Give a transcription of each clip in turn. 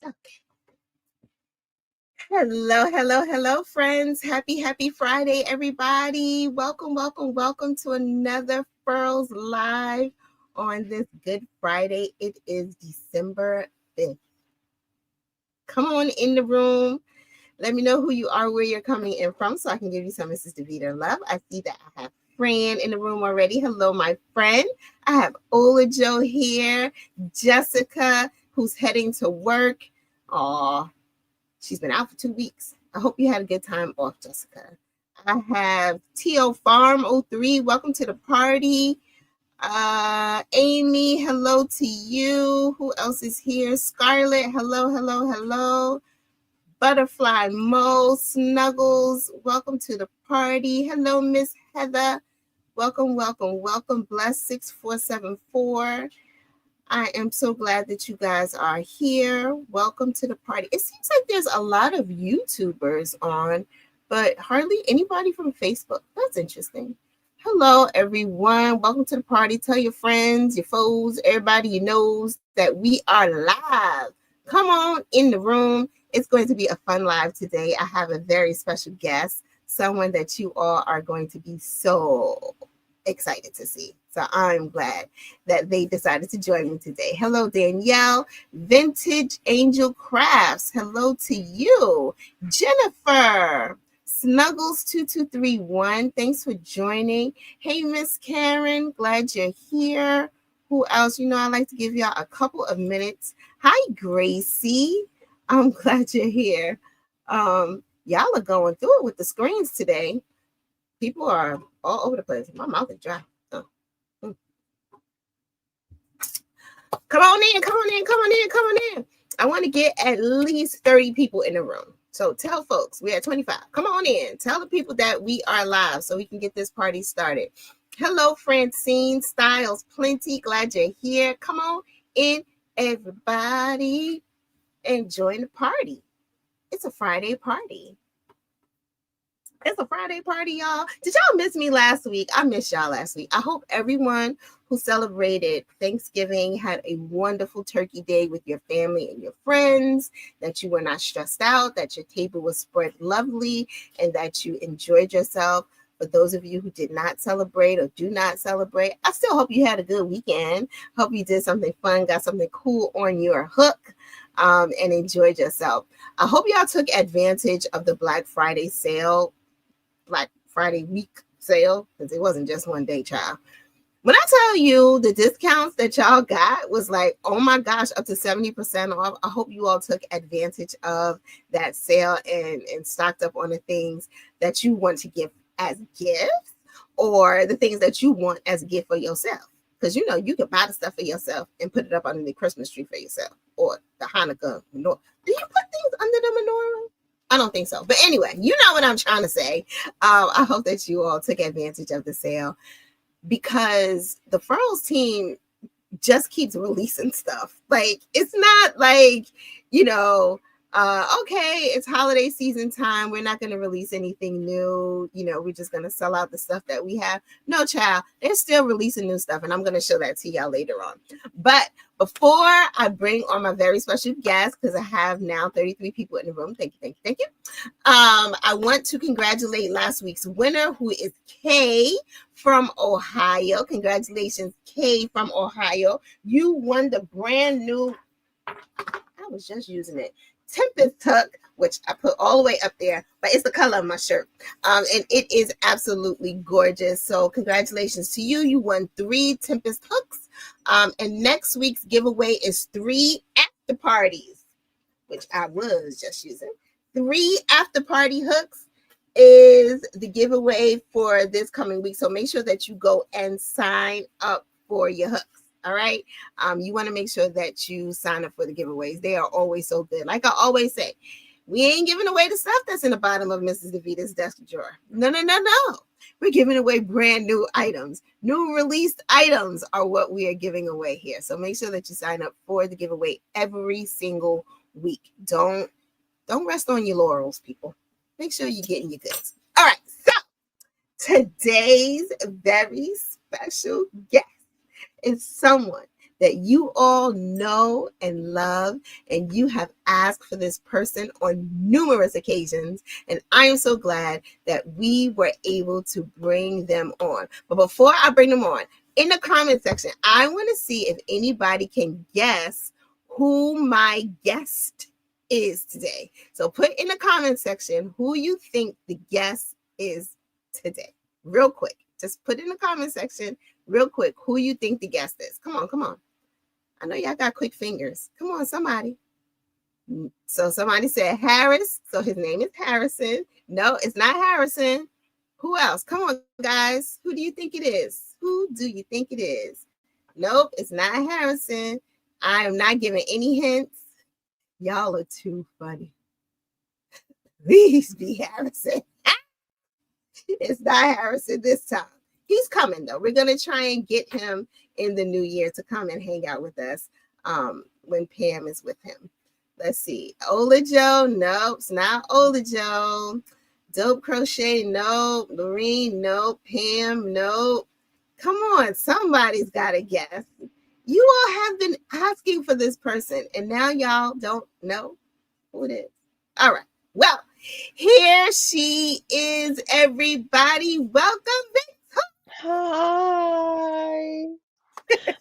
Okay. Hello, friends. Happy Friday, everybody. Welcome to another Furls Live on this Good Friday. It is December 5th. Come on in the room. Let me know who you are, where you're coming in from, so I can give you some Mrs. Deveter love. I see that I have Fran in the room already. Hello, my friend. I have Ola Joe here. Jessica, who's heading to work. Aw. She's been out for 2 weeks. I hope you had a good time off, Jessica. I have T.O. Farm 03. Welcome to the party. Amy, hello to you. Who else is here? Scarlett, hello. Butterfly Mo, Snuggles, welcome to the party. Hello, Miss Heather. Welcome. Bless 6474. I am so glad that you guys are here. Welcome to the party. It seems like there's a lot of YouTubers on, but hardly anybody from Facebook. That's interesting. Hello, everyone. Welcome to the party. Tell your friends, your foes, everybody you knows that we are live. Come on in the room. It's going to be a fun live today. I have a very special guest, someone that you all are going to be so excited to see. So I'm glad that they decided to join me today. Hello, Danielle. Vintage Angel Crafts. Hello to you. Jennifer. Snuggles2231. Thanks for joining. Hey, Miss Karen. Glad you're here. Who else? I like to give y'all a couple of minutes. Hi, Gracie. I'm glad you're here. Y'all are going through it with the screens today. People are all over the place. My mouth is dry. Come on in. I want to get at least 30 people in the room. So tell folks, we're at 25. Come on in. Tell the people that we are live so we can get this party started. Hello, Francine Styles Plenty. Glad you're here. Come on in, everybody, and join the party. It's a Friday party. Y'all. Did y'all miss me last week? I missed y'all last week. I hope everyone who celebrated Thanksgiving had a wonderful turkey day with your family and your friends, that you were not stressed out, that your table was spread lovely, and that you enjoyed yourself. For those of you who did not celebrate or do not celebrate, I still hope you had a good weekend. Hope you did something fun, got something cool on your hook, and enjoyed yourself. I hope y'all took advantage of the Black Friday sale, Black Friday week sale, because it wasn't just one day, child. When I tell you the discounts that y'all got was like, oh my gosh, up to 70% off. I hope you all took advantage of that sale and stocked up on the things that you want to give as gifts, or the things that you want as a gift for yourself. Because you can buy the stuff for yourself and put it up under the Christmas tree for yourself, or the Hanukkah menorah. Do you put things under the menorah? I don't think so. But anyway, you know what I'm trying to say. I hope that you all took advantage of the sale, because the Furls team just keeps releasing stuff. Like, it's not like, okay, it's holiday season time. We're not going to release anything new. We're just going to sell out the stuff that we have. No, child, they're still releasing new stuff, and I'm going to show that to y'all later on. But before I bring on my very special guest, because I have now 33 people in the room. Thank you. I want to congratulate last week's winner, who is Kay from Ohio. Congratulations, Kay from Ohio. You won the brand new, I was just using it, Tempest Tuck, which I put all the way up there, but it's the color of my shirt. And it is absolutely gorgeous. So congratulations to you. You won 3 Tempest hooks. And next week's giveaway is 3 after parties, which I was just using. 3 after party hooks is the giveaway for this coming week. So make sure that you go and sign up for your hooks. All right. You want to make sure that you sign up for the giveaways. They are always so good. Like I always say, we ain't giving away the stuff that's in the bottom of Mrs. Deveter's desk drawer. No. We're giving away brand new items. New released items are what we are giving away here. So make sure that you sign up for the giveaway every single week. Don't rest on your laurels, people. Make sure you're getting your goods. All right. So today's very special guest is someone that you all know and love, and you have asked for this person on numerous occasions. And I am so glad that we were able to bring them on. But before I bring them on, in the comment section, I want to see if anybody can guess who my guest is today. So put in the comment section who you think the guest is today. Real quick. Just put in the comment section real quick who you think the guest is. Come on, come on. I know y'all got quick fingers. Come on, somebody. So somebody said Harris. So his name is Harrison. No, it's not Harrison. Who else? Come on, guys. Who do you think it is? Who do you think it is? Nope, it's not Harrison. I am not giving any hints. Y'all are too funny. Please be Harrison. It's not Harrison this time. He's coming though. We're gonna try and get him in the new year to come and hang out with us when Pam is with him. Let's see. Ola Joe, nope, it's not Ola Joe. Dope Crochet, nope. Lorene, nope. Pam, nope. Come on, somebody's got to guess. You all have been asking for this person, and now y'all don't know who it is. All right. Well, here she is, everybody. Welcome, Hi.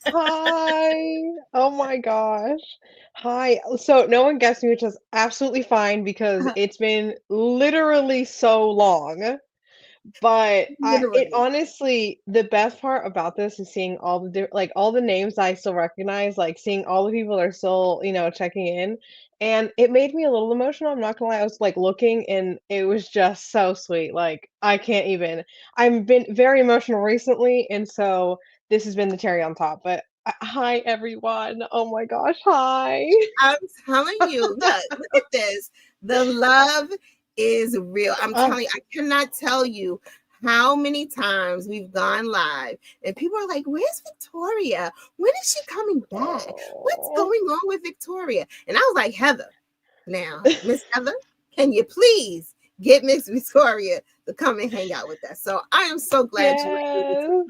Hi. Oh my gosh. Hi. So no one guessed me, which is absolutely fine because Victoria. it's been literally so long. But it Literally. honestly, the best part about this is seeing all the like all the names I still recognize, like seeing all the people that are still, checking in. And it made me a little emotional. I'm not gonna lie. I was like looking and it was just so sweet. Like I can't even. I've been very emotional recently, and so this has been the cherry on top. But hi everyone. Oh my gosh, hi. I'm telling you, look at this. The love is real. I'm Oh, telling you, I cannot tell you how many times we've gone live and people are like, where's Victoria? When is she coming back? What's oh. going on with Victoria? And I was like, Heather, now, Miss Heather, can you please get Miss Victoria to come and hang out with us? So I am so glad you were able to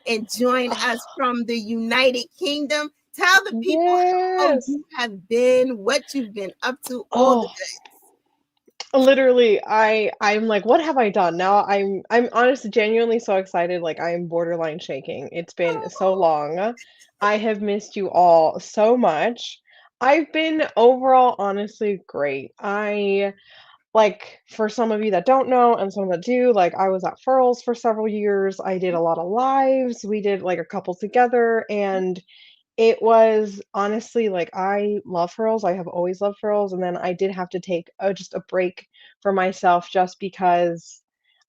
Yes. and join us from the United Kingdom. Tell the people how Yes. you have been, what you've been up to, all the Oh, literally, I'm like, what have I done? Now I'm honestly genuinely so excited, like I am borderline shaking. It's been so good. long. I have missed you all so much. I've been overall honestly great. I like for some of you that don't know and some that do, like I was at Furls for several years. I did a lot of lives. We did like a couple together and it was honestly like I love furls. I have always loved furls, and then I did have to take just a break for myself just because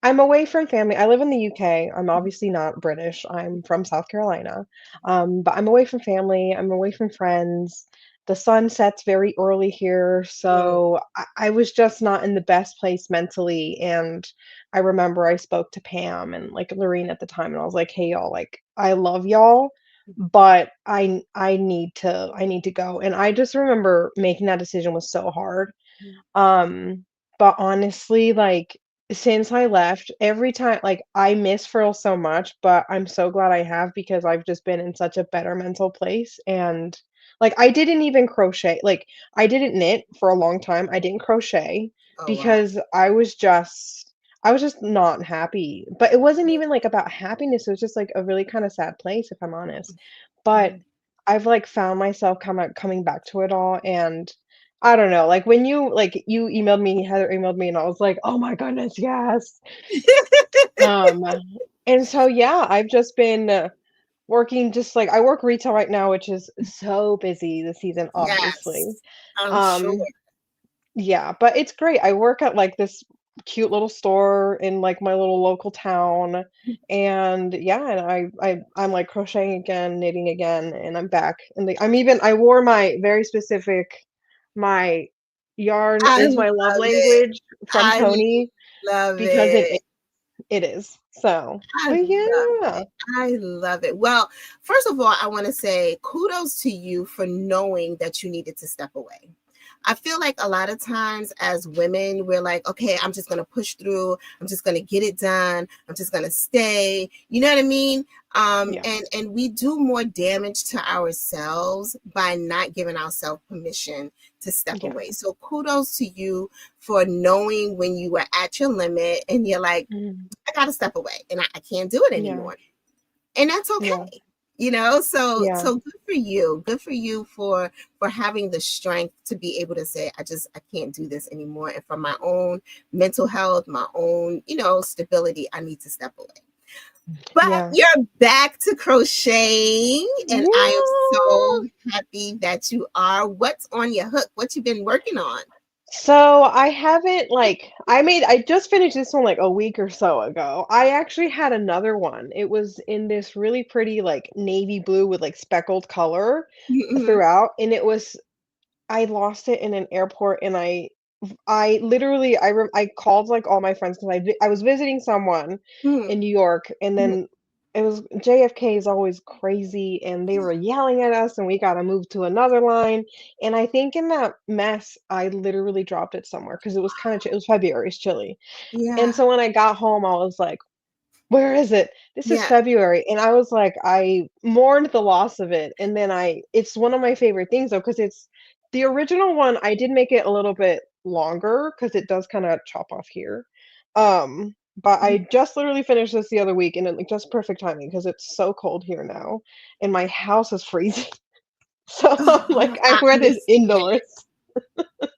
I'm away from family. I live in the UK. I'm obviously not British. I'm from South Carolina, but I'm away from family. I'm away from friends. The sun sets very early here, Mm, so I was just not in the best place mentally. And I remember I spoke to Pam and like Lorene at the time, and I was like, "Hey, y'all, like I love y'all." But I need to go, and I just remember making that decision was so hard. mm, Um, but honestly, like, since I left, every time like, I miss Furl so much, but I'm so glad I have because I've just been in such a better mental place, and, like, I didn't even crochet like, I didn't knit for a long time, I didn't crochet oh wow. because I was just not happy, but it wasn't even, like, about happiness, it was just, like, a really kinda sad place, if I'm honest. But Mhm. I've, like, found myself coming back to it all, and I don't know, like, when you emailed me, Heather emailed me, and I was like, "Oh my goodness, yes." Um, and so, yeah, I've just been working just like I work retail right now, which is so busy this season, obviously. Yes, I'm sure. Um, yeah, but it's great. I work at, like, this cute little store in, like, my little local town, and, yeah, and I'm, like, crocheting again, knitting again, and I'm back, and I wore my very specific my yarn I is my love love it. language from I Tony love because it. it is. So, I but love yeah. it. I love it. Well, first of all, I want to say kudos to you for knowing that you needed to step away. I feel like a lot of times as women, we're like, okay, I'm just going to push through. I'm just going to get it done. I'm just going to stay. You know what I mean? Yeah. And we do more damage to ourselves by not giving ourselves permission to step Yeah. away. So kudos to you for knowing when you were at your limit and you're like, Mhm. I got to step away and I can't do it Yeah. anymore. And that's Yeah. okay. You know, so Yeah. so good for you for having the strength to be able to say I can't do this anymore, and for my own mental health, my own, stability, I need to step away. But Yeah. you're back to crocheting, and I am Yeah. so happy that you are. What's on your hook? What you been working on? So I haven't I just finished this one like a week or so ago. I actually had another one. It was in this really pretty like navy blue with like speckled color Mhm, throughout, and I lost it in an airport, and I literally I called, like, all my friends 'cause I was visiting someone mhm, in New York, and mhm. then it was JFK is always crazy, and they were yelling at us, and we gotta move to another line, and I think in that mess, I literally dropped it somewhere because it was kinda it was February, it's chilly, and Yeah, so when I got home, I was like, where is it? This is yeah. February, and I was like, I mourned the loss of it, and then it's one of my favorite things though, because it's the original one, I did make it a little bit longer because it does kinda chop off here, but Mhm. I just literally finished this the other week, and it like, just perfect timing because it's so cold here now, and my house is freezing, so, Oh, like, I I wear this understand. indoors.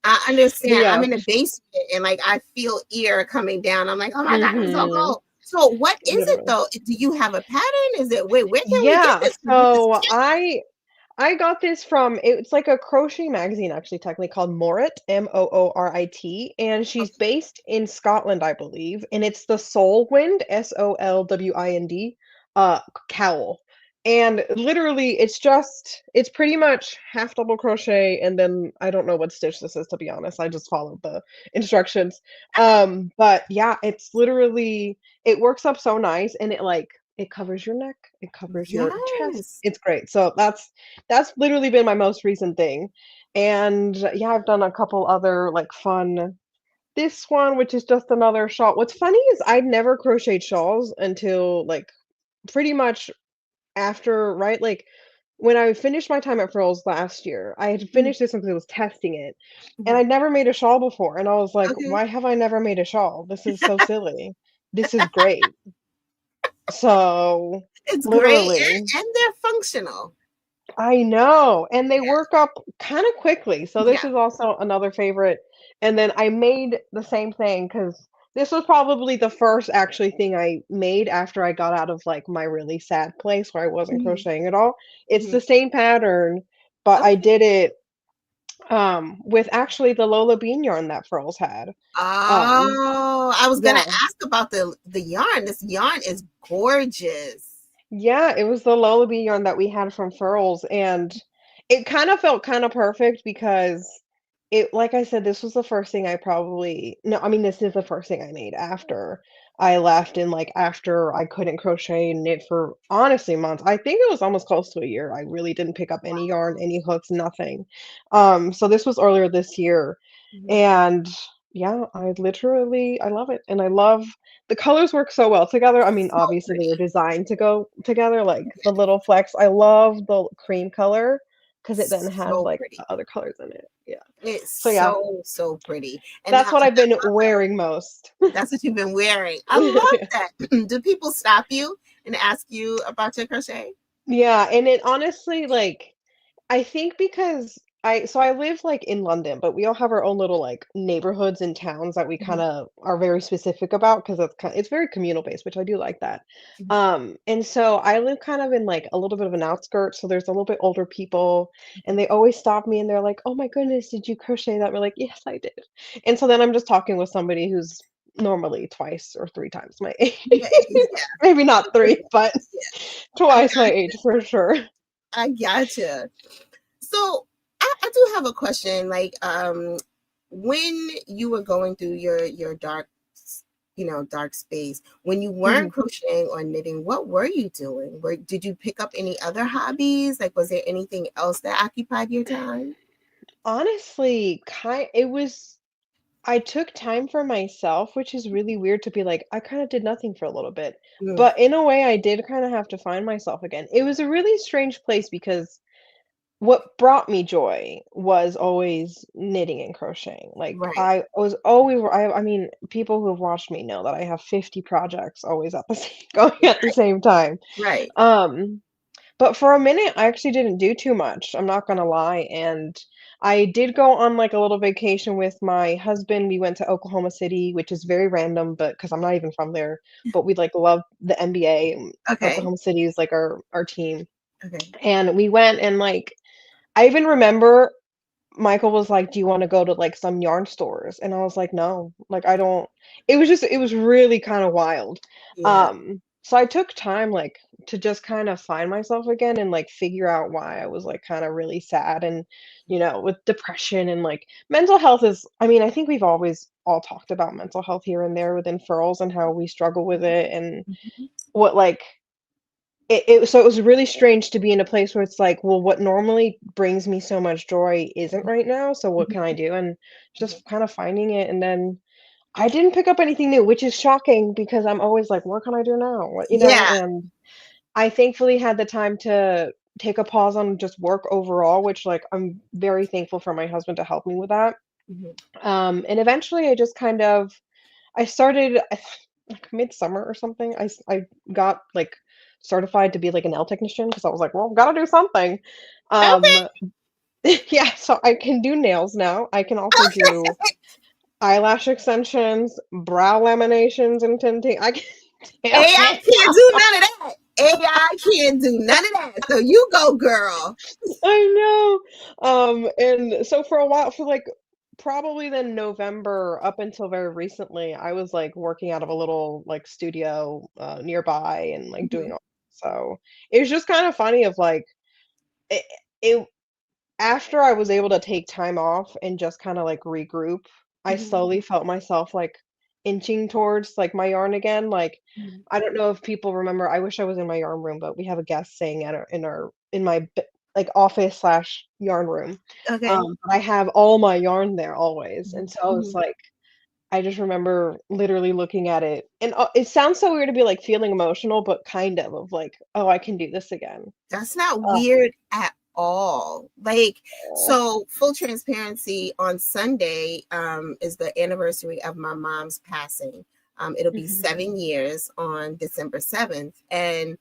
I But understand. I'm yeah. in the basement and like I feel air coming down. I'm like, oh my God, I'm so Mhm. cold. So what is it Literally. though? Do you have a pattern? Is it where can we get Yeah, this? This is so cute. I got this from it's like a crochet magazine actually technically called Morit, Moorit, and she's Okay. based in Scotland, I believe, and it's the Solwind, Solwind, cowl. And literally it's pretty much half double crochet and then I don't know what stitch this is to be honest. I just followed the instructions. But yeah, it's literally it works up so nice and it covers your neck, it covers your chest. Yes. It's great. So that's literally been my most recent thing. And yeah, I've done a couple other like fun this one, which is just another shawl. What's funny is I'd never crocheted shawls until like pretty much after, right? Like when I finished my time at Furls last year, I had Mhm, finished this one because I was testing it. And mhm. I'd never made a shawl before. And I was like, Okay. why have I never made a shawl? This is so silly. This is great. So It's great literally. and they're functional. I know, and they Yeah. work up kinda quickly, so this Yeah. is also another favorite, and then I made the same thing because this was probably the first actually thing I made after I got out of, like, my really sad place where I wasn't Mhm, crocheting at all. It's mhm. the same pattern, but I Okay. did it, with actually the Lola bean yarn that Furls had. Um, Oh, I was gonna yeah. ask about the yarn. This yarn is gorgeous. Yeah, it was the lullaby yarn that we had from Furls, and it kind of felt kind of perfect because it like I said, this was the first thing I probably no, I mean, this is the first thing I made after I left and, like, after I couldn't crochet and knit for, honestly, months. I think it was almost close to a year. I really didn't pick up any yarn, any hooks, nothing. So this was earlier this year, Mhm. and yeah, I love it, and I love the colors work so well together. I mean, So obviously, they were pretty. designed to go together, like, the little flecks. I love the cream color because it then has, So like, pretty. the other colors in it. Yeah. It's So, yeah, so pretty. And that's now what I've been wearing most. that's what you've been wearing. I love Yeah. that. Do people stop you and ask you about your crochet? Yeah, and it honestly, like I think because I live, like, in London, but we all have our own little, like, neighborhoods and towns that we Mhm, kinda are very specific about because it's very communal based, which I do like that. mhm, And so I live kind of in, like, a little bit of an outskirts, so there's a little bit older people, and they always stop me and they're like, "Oh my goodness, did you crochet that?" We're like, "Yes, I did." And so then I'm just talking with somebody who's normally twice or 3 times my age. yeah, yeah, Maybe not 3, but I twice my got age for sure. I gotcha. So I do have a question. Like, when you were going through your dark, dark space, when you weren't Mhm. crocheting or knitting, what were you doing? Did you pick up any other hobbies? Like, was there anything else that occupied your time? Honestly, it was I took time for myself, which is really weird to be like, I kind of did nothing for a little bit. Mm, But in a way, I did kind of have to find myself again. It was a really strange place because what brought me joy was always knitting and crocheting. Like right, I was always I mean, people who have watched me know that I have 50 projects always at the same going at the same time. right. Um but for a minute, I actually didn't do too much, I'm not gonna lie, and I did go on, like, a little vacation with my husband. We went to Oklahoma City, which is very random, but because 'cause I'm not even from there, but we, like, love the NBA, and Okay, Oklahoma City is, like, our team, okay. and we went and, like, I even remember Michael was like, "Do you wanna go to, like, some yarn stores?" And I was like, "No." Like, I don't it was really kinda wild. Yeah. So I took time, like, to just kind of find myself again and, like, figure out why I was, like, kinda really sad and, with depression and, like, mental health is I mean, I think we've always all talked about mental health here and there within Furls and how we struggle with it and Mhm. what, like so it was really strange to be in a place where it's like, well, what normally brings me so much joy isn't right now, so what can I Mhm. do? And Mhm. just kind of finding it, and then I didn't pick up anything new, which is shocking because I'm always like, "What can I do now?" Yeah. And I thankfully had the time to take a pause on just work overall, which, like, I'm very thankful for my husband to help me with that. Mhm. And eventually I just kind of I started like midsummer or something. I got like certified to be like a nail technician because I was like, well, gotta do something. Okay. Um, yeah, so I can do nails now. I can also do eyelash extensions, brow laminations, and tinting. I can do AI it. can't do none of that. AI can't do none of that. So you go, girl. I know. And so for a while, for like probably then November up until very recently, I was like working out of a little like studio nearby and like doing Mhm. all. So it was just kind of funny of like it, it after I was able to take time off and just kind of like regroup, I Mhm. slowly felt myself like inching towards like my yarn again. Like Mhm. I don't know if people remember. I wish I was in my yarn room, but we have a guest staying at in my like office slash yarn room. Okay. But I have all my yarn there always, and Mhm. so it's Mhm. like I just remember literally looking at it, and it sounds so weird to be like feeling emotional, but kind of like oh I can do this again. That's not Oh, weird at all. Like, so full transparency, on Sunday is the anniversary of my mom's passing. It'll be mhm, 7 years on December 7th. And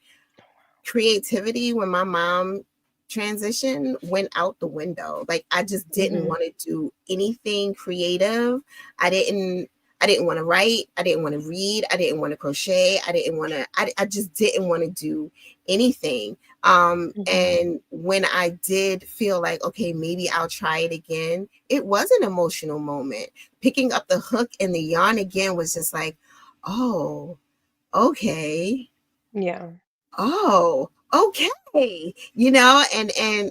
creativity when my mom transitioned went out the window. Like I just didn't mhm, want to do anything creative. I didn't I didn't want to write. I didn't want to read. I didn't want to crochet. I just didn't want to do anything. mhm. And when I did feel like, okay, maybe I'll try it again, it was an emotional moment. Picking up the hook and the yarn again was just like, oh, okay, Yeah. oh, okay,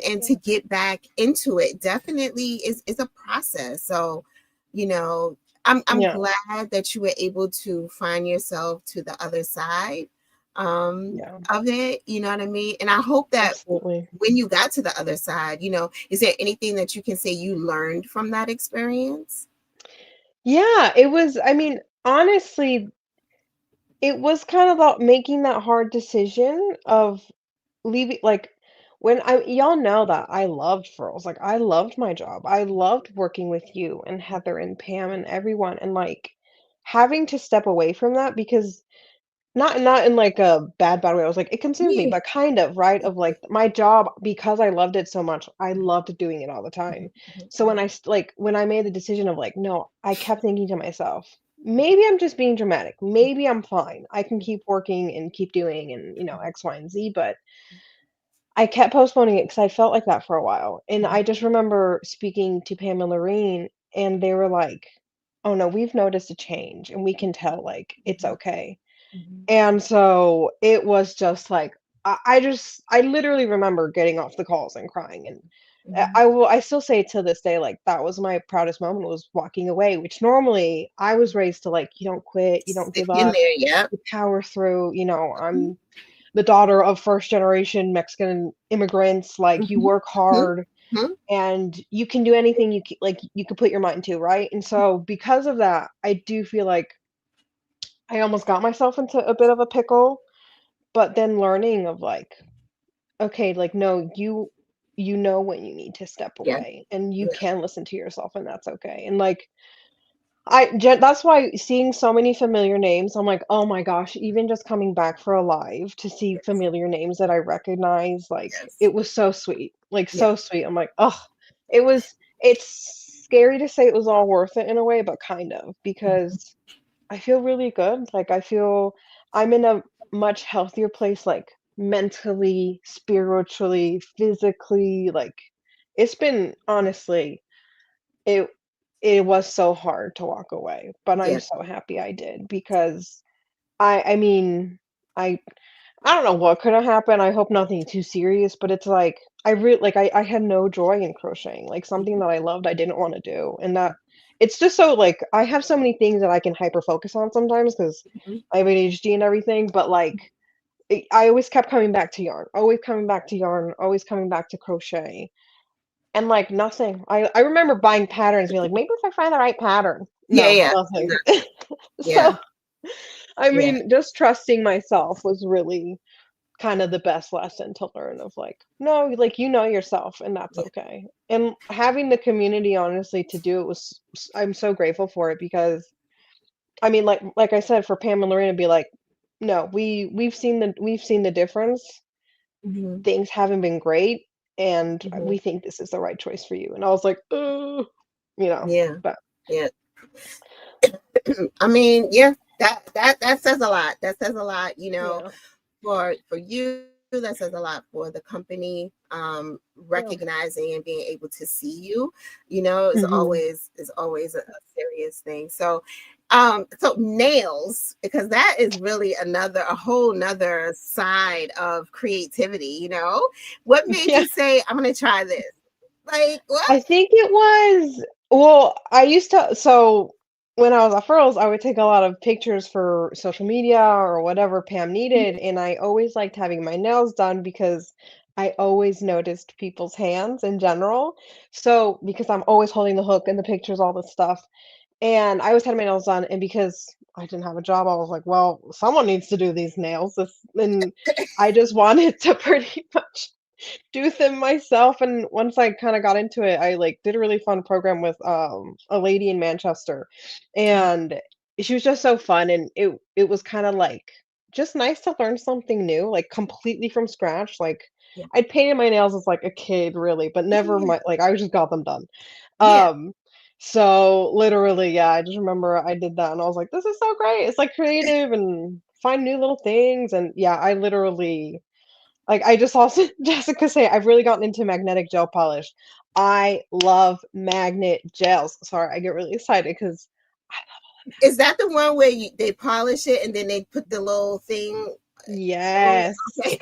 and to get back into it definitely is a process. So you know I'm Yeah, glad that you were able to find yourself to the other side yeah, of it, you know what I mean, and I hope that absolutely. when you got to the other side, is there anything that you can say you learned from that experience? Yeah, it was I mean, honestly, it was kind of about making that hard decision of leaving like, when I y'all know that I loved Furls, like, I loved my job, I loved working with you and Heather and Pam and everyone, and, like, having to step away from that because not in, like, a bad way, I was like, it consumed me, Yeah. but kind of, right? Of, like, my job, because I loved it so much, I loved doing it all the Mhm, time. mhm, So when I made the decision of, like, no, I kept thinking to myself, "Maybe I'm just being dramatic. Maybe I'm fine. I can keep working and keep doing and, X, Y, and Z," but I kept postponing it because I felt like that for a while, and mhm, I just remember speaking to Pam and Lorene, and they were like, "Oh, no, we've noticed a change, and we can tell, like, it's mhm, okay." mhm, And so it was just like I literally remember getting off the calls and crying, and mhm. I still say to this day, like, that was my proudest moment was walking away, which normally I was raised to, like, you don't quit, you don't Stick give in up, there, yep. you power through, Mhm, I'm the daughter of first generation Mexican immigrants, like, you mhm, work mhm, hard. Mhm. and you can do anything like you could put your mind to, right? And so because of that, I do feel like I almost got myself into a bit of a pickle, but then learning of like, okay, like no, you know when you need to step Yeah. away and you Yeah. can listen to yourself and that's okay. And like that's why seeing so many familiar names, I'm like, "Oh my gosh," even just coming back for a live to see Yes. familiar names that I recognize, like, Yes. it was so sweet, like, Yeah. so sweet. I'm like, oh, it's scary to say it was all worth it in a way, but kind of, Mhm. because I feel really good, like, I feel I'm in a much healthier place, like, mentally, spiritually, physically, like, it's been honestly it it was so hard to walk away, but I'm Yeah. so happy I did because I mean, I I don't know what could have happened, I hope nothing too serious, but it's like, I had no joy in crocheting, like, something that I loved, I didn't wanna do, and that it's just so, like I have so many things that I can hyper focus on sometimes because Mhm. I have ADHD and everything, but, like, I always kept coming back to yarn, always coming back to yarn, always coming back to crochet. And, like, nothing. I remember buying patterns, being like, "Maybe if I find the right pattern." Yeah. No, Yeah. nothing. Yeah. So, I Yeah. mean, just trusting myself was really kind of the best lesson to learn of, like, no, like, you know yourself, and that's Yeah. okay. And having the community, honestly, to do it was I'm so grateful for it because, I mean, like I said, for Pam and Lorena to be like, "No, we've seen the difference. Mhm. Things haven't been great, and Mhm. we think this is the right choice for you." And I was like, "Oh," you know, Yeah. but Yeah. I mean, yeah, that says a lot. That says a lot, yeah, for you. That says a lot for the company. yeah. Recognizing and being able to see you, Mhm. is always a serious thing. So nails, because that is really a whole nother side of creativity. What made Yeah, you say, "I'm gonna try this"? Like what? I think it was well, I used to so when I was at Furls, I would take a lot of pictures for social media or whatever Pam needed, and I always liked having my nails done because I always noticed people's hands in general. So, because I'm always holding the hook in the pictures, all this stuff. And I always had my nails done, and because I didn't have a job, I was like, "Well, someone needs to do these nails." And I just wanted to pretty much do them myself. And once I kind of got into it, I like did a really fun program with a lady in Manchester, and she was just so fun. And it was kind of like just nice to learn something new, like completely from scratch. Like Yeah, I'd painted my nails as like a kid, really, but never yeah, my like I just got them done. yeah. Um, so literally, yeah, I just remember I did that and I was like, this is so great. It's like creative and find new little things. And yeah, I literally like I just saw Jessica say I've really gotten into magnetic gel polish. I love magnet gels. Sorry, I get really excited because Is that the one where they polish it and then they put the little thing on it? yes. Okay.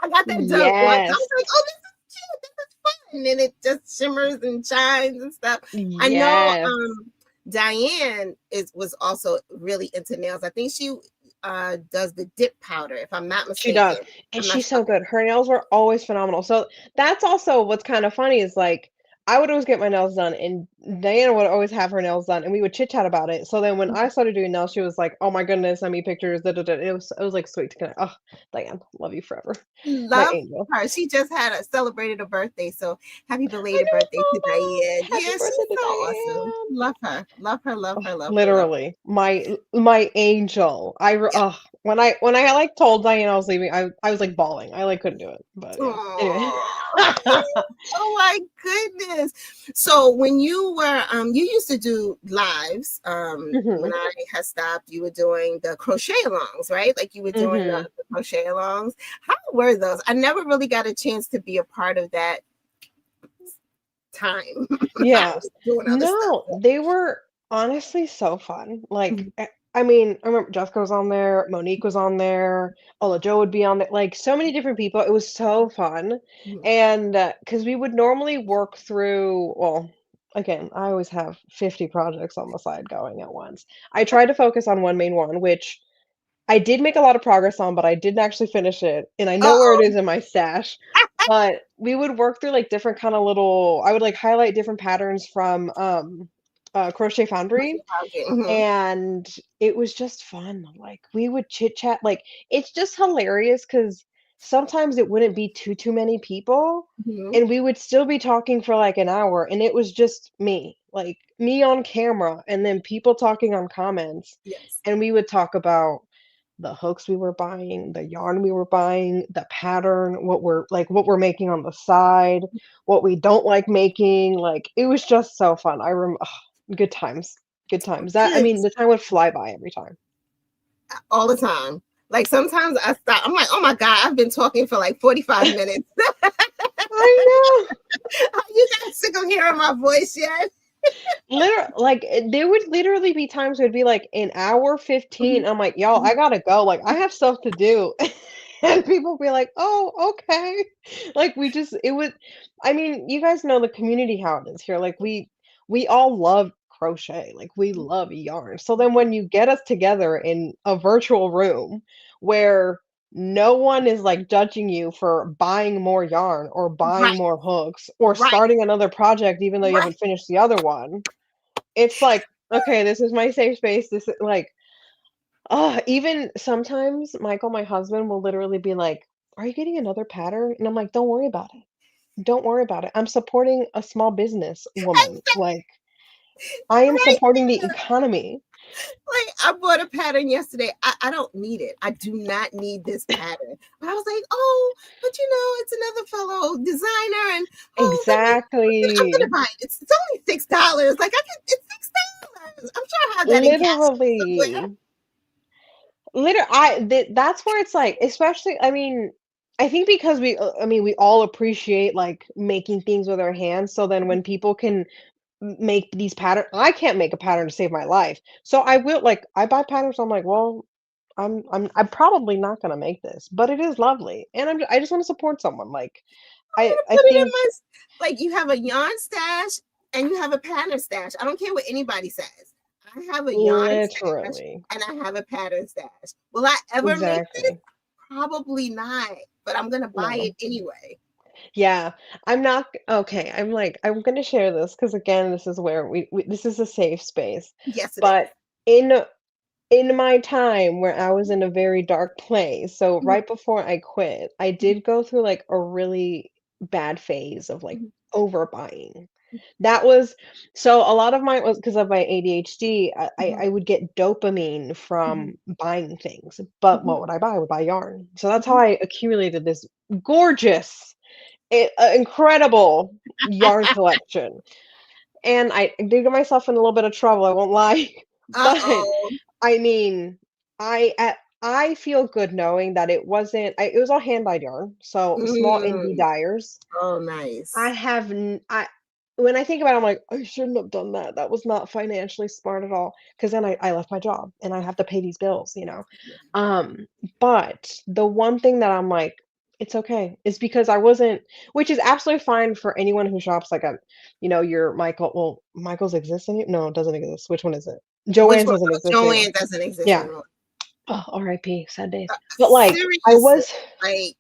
I got that done once. I was Yes. like, "Oh, this is cute. This is fun." And then it just shimmers and shines and stuff. I know Yes. Diane was also really into nails. I think she does the dip powder, if I'm not She does, mistaken. and I'm not she's sure. so Okay. good. Her nails were always phenomenal. So that's also what's kind of funny is like I would always get my nails done, and Diana would always have her nails done, and we would chit chat about it. So then when I started doing nails, she was like, "Oh my goodness, send me pictures." Da, da, da. It was like sweet to connect. Oh, Diane, love you forever, my Love angel. her. She just celebrated a birthday, so happy I belated birthday to know, Diane. so much. Yeah, Happy birthday she's to so awesome. Diane. Love her. Love her, love Oh, her, love her, love her. literally, my angel. When I like told Diane I was leaving, I was like bawling. I like couldn't do it, but yeah. Anyway. Aw. Oh my goodness. So when you used to do lives, when Mhm. I had stopped, you were doing the crochet alongs, right? Like you were doing Mhm. the crochet alongs. How were those? I never really got a chance to be a part of that time. I Yeah. was doing other stuff. No, they were honestly so fun. Like, Mhm, I mean, I remember Jessica was on there, Monique was on there, Ola Jo would be on there, like so many different people. It was so fun. mhm. And because we would normally work through, well, again, I always have 50 projects on the side going at once. I tried to focus on one main one, which I did make a lot of progress on, but I didn't actually finish it. And I know where it Uh-oh. is in my stash. But we would work through, like, different kinda little I would, like, highlight different patterns from, Crochet Foundry, Mhm, and it was just fun, like, we would chit chat, like, it's just hilarious because sometimes it wouldn't be too many people, mhm. and we would still be talking for, like, an hour, and it was just me, like, me on camera, and then people talking on comments, Yes. and we would talk about the hooks we were buying, the yarn we were buying, the pattern, what we're making on the side, what we don't like making, like, it was just so fun. Good times, good times. That I Good. mean, the time would fly by every time. All the time. Like sometimes I stop. I'm like, oh my God, I've been talking for like 45 minutes. I know. Are you guys sick of hearing my voice yet? There would literally be times it would be, like, an hour 15, Mhm, I'm like, "Y'all, I mhm. gotta go, like, I have stuff to do." And people be like, "Oh, okay." Like, we just it would I mean, you guys know the community how it is here, like, we all love crochet, like, we love yarn, so then when you get us together in a virtual room where no one is, like, judging you for buying more yarn or buying Right, more hooks or right, starting another project even though you right. haven't finished the other one, it's like, "Okay, this is my safe space, this is" like, even sometimes Michael, my husband, will literally be like, "Are you getting another pattern?" And I'm like, "Don't worry about it. Don't worry about it. I'm supporting a small business woman. Like, I am Right. supporting the economy." Like I bought a pattern yesterday. I don't need it. I do not need this pattern. But I was like, oh, but it's another fellow designer, and oh, I'm gonna Exactly. buy it. It's only $6. Like it's $6. I'm sure I have that in cash somewhere. Literally. That's where it's like, especially, I mean, I think because I mean, we all appreciate like making things with our hands. So then when people can make these pattern I can't make a pattern to save my life. So I will like I buy patterns, I'm like, well, I'm probably not gonna make this, but it is lovely. And I just want to support someone. Like I'm gonna I put it in think my like you have a yarn stash and you have a pattern stash. I don't care what anybody says. I have a yarn stash literally and I have a pattern stash. Will I ever make this? exactly. Probably not, but I'm gonna buy it No. anyway. Yeah, I'm not okay. I'm like, I'm gonna share this because again, this is where this is a safe space. Yes, it But is. in in my time where I was in a very dark place, so Mhm, right before I quit, I mhm, did go through like a really bad phase of like mhm, overbuying. That was so a lot of mine was because of my ADHD. mhm, I would get dopamine mhm, from buying things, but mhm, what would I buy? I would buy yarn. So that's how mhm. I accumulated this gorgeous incredible yarn collection, and I did get myself in a little bit of trouble, I won't lie, but, Uh-oh. I mean, I feel good knowing that it was all hand-dyed yarn, so small indie Mm. dyers. Oh, I nice. have n I when I think about it, I'm like, "I shouldn't have done that, that was not financially smart at all. Because then I left my job, and I have to pay these bills, you know? Yeah. But the one thing that I'm like, "It's okay," is because I wasn't which is absolutely fine for anyone who shops like a your Michael's exists any no, it doesn't exist. Which one is it? Which Joann's one? doesn't Oh, exist anymore. Joanne doesn't exist Yeah. anymore. Oh, RIP, sad days. But, like, I Seriously, was like,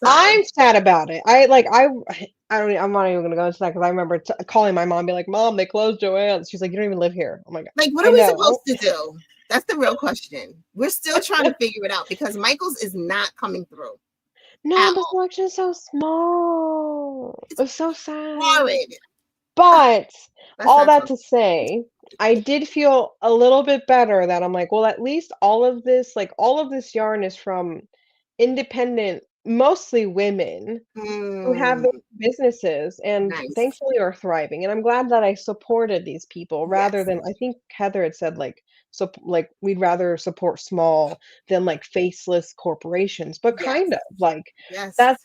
sorry. I'm sad about it. I don't I'm not even gonna go into that because I remember calling my mom, be like, "Mom, they closed Joann's." She's like, "You don't even live here." I'm like, Like, what "I are we supposed know." to do? That's the real question. We're still trying to figure it out because Michael's is not coming through No, at the all. selection's so small. It's It's so sad. horrid. Ah, But let's all not that talk. to say, I did feel a little bit better that I'm like, well, at least all of this yarn is from independent, mostly women who have Mm, their businesses and nice. thankfully are thriving. And I'm glad that I supported these people rather Yes. than I think Heather had said like we'd rather support small than like faceless corporations, but kind Yes. of like Yes. that's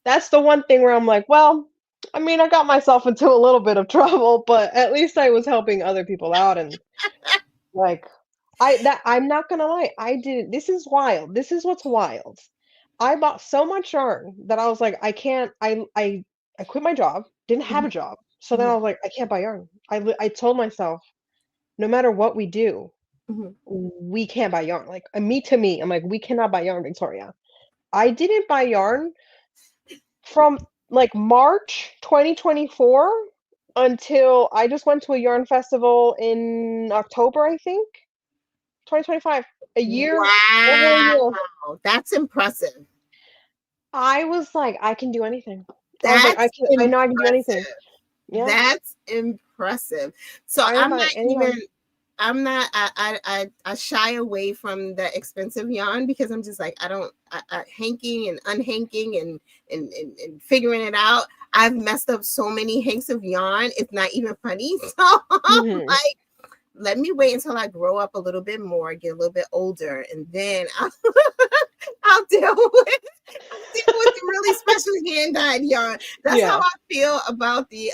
that's the one thing where I'm like, well, I mean, I got myself into a little bit of trouble, but at least I was helping other people out and like I'm not gonna lie, I did this is wild. This is what's wild. I bought so much yarn that I was like, I can't I quit my job, didn't have Mhm, a job. So then I mhm, was like, I can't buy yarn. I told myself, no matter what we do, mhm. we can't buy yarn. Me to me, I'm like, we cannot buy yarn, Victoria. I didn't buy yarn from like March 2024 until I just went to a yarn festival in October, I think, 2025. A year, over a Wow, year. that's impressive. I was like, I can do anything. I was like, That's I know I can do anything. impressive. Yeah, That's impressive. So I am by anyone. I'm not I shy away from the expensive yarn because I'm just like hanking and unhanking and figuring it out. I've messed up so many hanks of yarn. It's not even funny. So I'm Hmm. like, let me wait until I grow up a little bit more, get a little bit older, and then I'll deal with the really special hand dyed yarn. That's how Yeah. I feel about the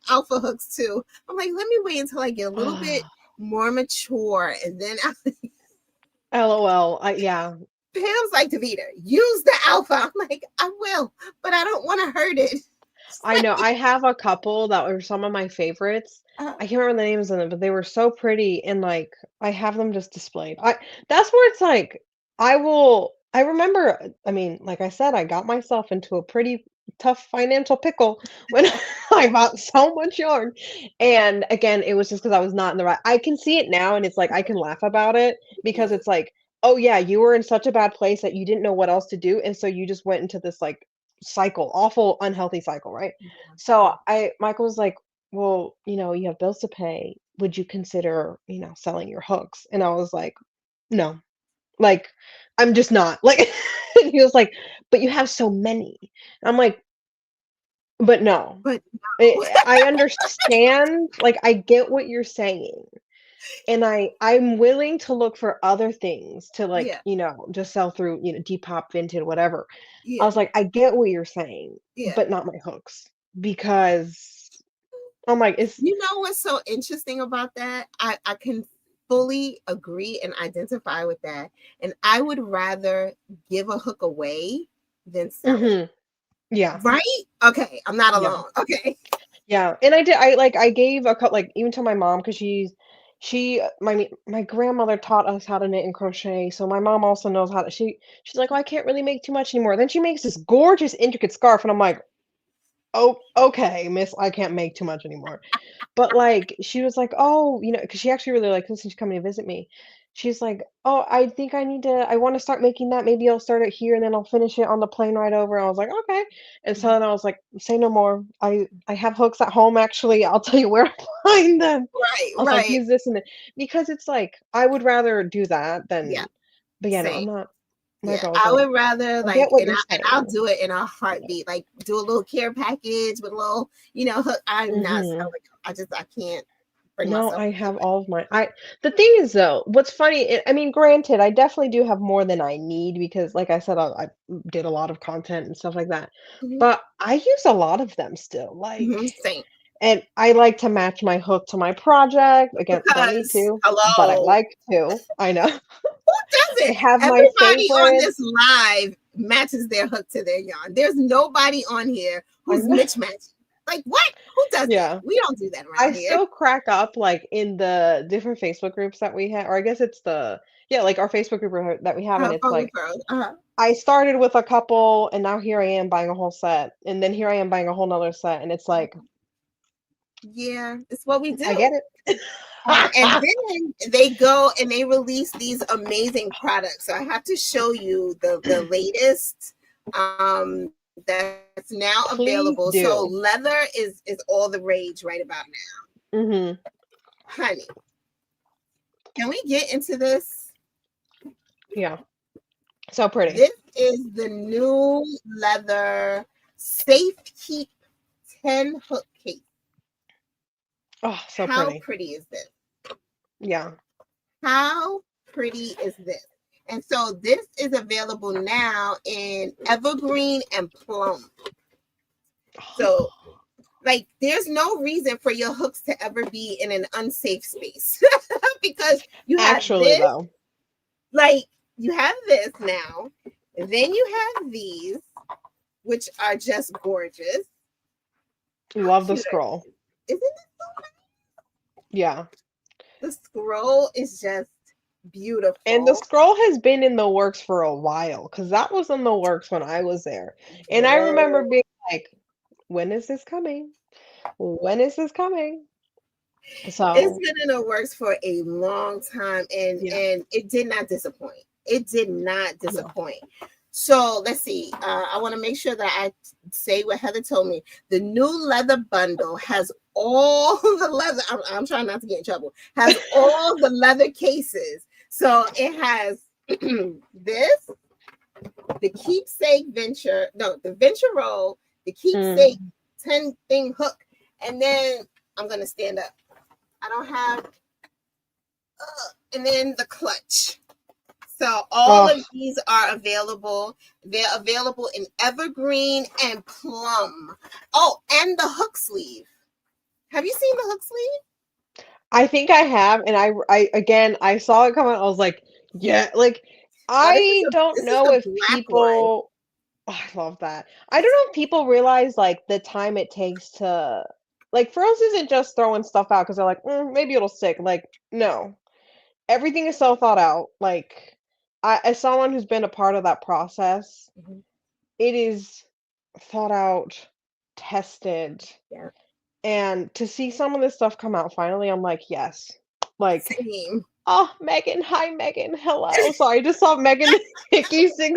alpha hooks too. I'm like, let me wait until I get a little bit more mature, and then LOL. Yeah. Pam's like, Deveter, use the alpha. I'm like, I will, but I don't want to hurt it. I know. I have a couple that were some of my favorites. uh, I can't remember the names of them, but they were so pretty and like I have them just displayed. That's where it's like I remember I mean, like I said, I got myself into a pretty tough financial pickle when I bought so much yarn. And again, it was just because I was not in the right. I can see it now and it's like I can laugh about it because it's like, oh yeah, you were in such a bad place that you didn't know what else to do. And so you just went into this like cycle, awful, unhealthy cycle, right? So yeah. Michael was like, well, you have bills to pay. Would you consider, selling your hooks? And I was like, no, like, I'm just not. Like, and he was like, but you have so many. I'm like, but no. But no. I understand. Like, I get what you're saying. And I'm willing to look for other things to like, Yeah, just sell through, Depop, Vinted, whatever. I yeah, was like, I get what you're saying, yeah. but not my hooks because I'm like, it's You know what's so interesting about that? I can fully agree and identify with that. And I would rather give a hook away than sell it. mhm. Yeah, Right? Okay, I'm not yeah, alone. Okay. yeah, and I gave a cut like, even to my mom because my grandmother taught us how to knit and crochet, so my mom also knows how to she's like, "Oh, I can't really make too much anymore." Then she makes this gorgeous intricate scarf, and I'm like, "Oh, okay, miss, I can't make too much anymore." But, like, she was like, "Oh," because she actually really likes this and she's coming to visit me. She's like, "Oh, I think I wanna start making that. Maybe I'll start it here, and then I'll finish it on the plane ride over." I was like, "Okay." And so Mhm. then I was like, "Say no more. I have hooks at home, actually. I'll tell you where to find them." Right, I was like, right. "Use this and then" because it's like, I would rather do that Yeah, than but yeah, no, same. I'm not my Yeah, girl's I like, would rather "I get like, what and you're I'll saying." do it in a heartbeat. Like, do a little care package with a little, hook. I'm not Mhm. selling 'em. I can't bring No, myself I to do have it. all of my I the thing is though, what's funny, I mean, granted, I definitely do have more than I need because like I said, I did a lot of content and stuff like that. Mhm, But I use a lot of them still, mhm, like same. and I like to match my hook to my project. Again, don't need Because to, but I hello, like to. I know. who does I it? have my Everybody on favorites. this live matches their hook to their yarn. There's nobody on here I who's know. mismatching. Like what? Who does that? Yeah. We don't do that I around here. still crack up, like, in the different Facebook groups that we have or I guess it's the yeah, like, our Facebook group that we have, and it's Phone like pros. I started with a couple, and now here I am buying a whole set, and then here I am buying a whole 'nother set, and it's like, Yeah, it's what we I get do. it. And then they go and they release these amazing products. So I have to show you the latest that's now available. Please So do. leather is all the rage right about now. Mhm. Honey, can we get into this? Yeah. So pretty. This is the new leather Safe Keep 10 hook case. Oh, so How pretty. pretty is this? Yeah. How pretty is this? And so this is available now in evergreen and plum. So, like, there's no reason for your hooks to ever be in an unsafe space because you have Actually, this, though, like, you have this now, and then you have these, which are just gorgeous. How love the cute are scroll. these? Isn't it so nice? Yeah. The scroll is just And the beautiful. scroll has been in the works for a while, because that was in the works when I was there, and I Yes. remember being like, when is this coming? When is this coming? It's So, been in the works for a long time, and yeah, it did not disappoint. It did not no. disappoint. So let's see. I want to make sure that I say what Heather told me. The new leather bundle has all the leather. I'm trying not to get in trouble. Has all the leather cases. So it has this, the keepsake venture, no, the venture roll, the keepsake Mm. 10 thing hook, and then I'm gonna stand up. I don't have, and then the clutch. So all Oh, of these are available. They're available in evergreen and plum. Oh, and the hook sleeve. Have you seen the hook sleeve? I think I have, and I again, I saw it come out. I was like, yeah, like No, I don't this is know the if black one. people. Oh, I love that. I don't know if people realize like the time it takes to like Furls isn't just throwing stuff out because they're like, maybe it'll stick. Like, no, everything is so thought out. Like, as someone who's been a part of that process, Mhm. it is thought out, tested, Yeah, and to see some of this stuff come out finally, I'm like, yes. Like, same. oh, Megan, hi Megan, hello. So I just saw Megan Hickey sing,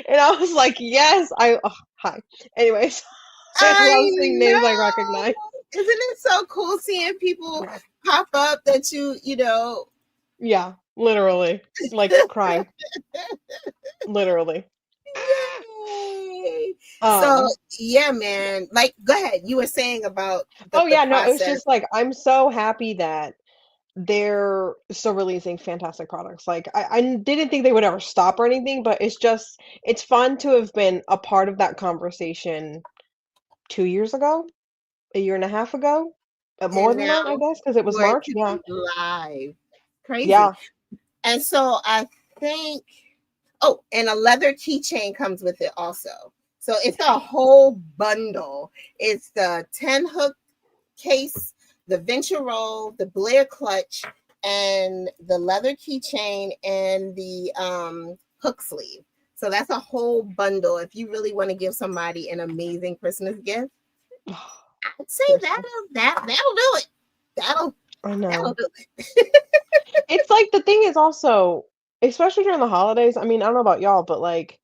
and I was like, yes, oh, hi. Anyways, I I love seeing names I recognize. know. Isn't it so cool seeing people Yeah. pop up that you know? Yeah, literally. Like cry, literally. Yay! So Um, yeah, man. Like, go ahead. You were saying about oh the yeah, no, it was process, just like I'm so happy that they're still releasing fantastic products. Like I didn't think they would ever stop or anything, but it's fun to have been a part of that conversation 2 years ago, a year and a half ago, more and than now that, I guess, because it was for it March. to Yeah, be live, crazy. yeah. And so I think, oh, and a leather keychain comes with it also. So it's a whole bundle. It's the 10 hook case, the venture roll, the Blair clutch, and the leather keychain and the hook sleeve. So that's a whole bundle. If you really want to give somebody an amazing Christmas gift, I'd say Seriously, that'll do it. That'll I that'll know. do it. It's like the thing is also, especially during the holidays. I mean, I don't know about y'all, but like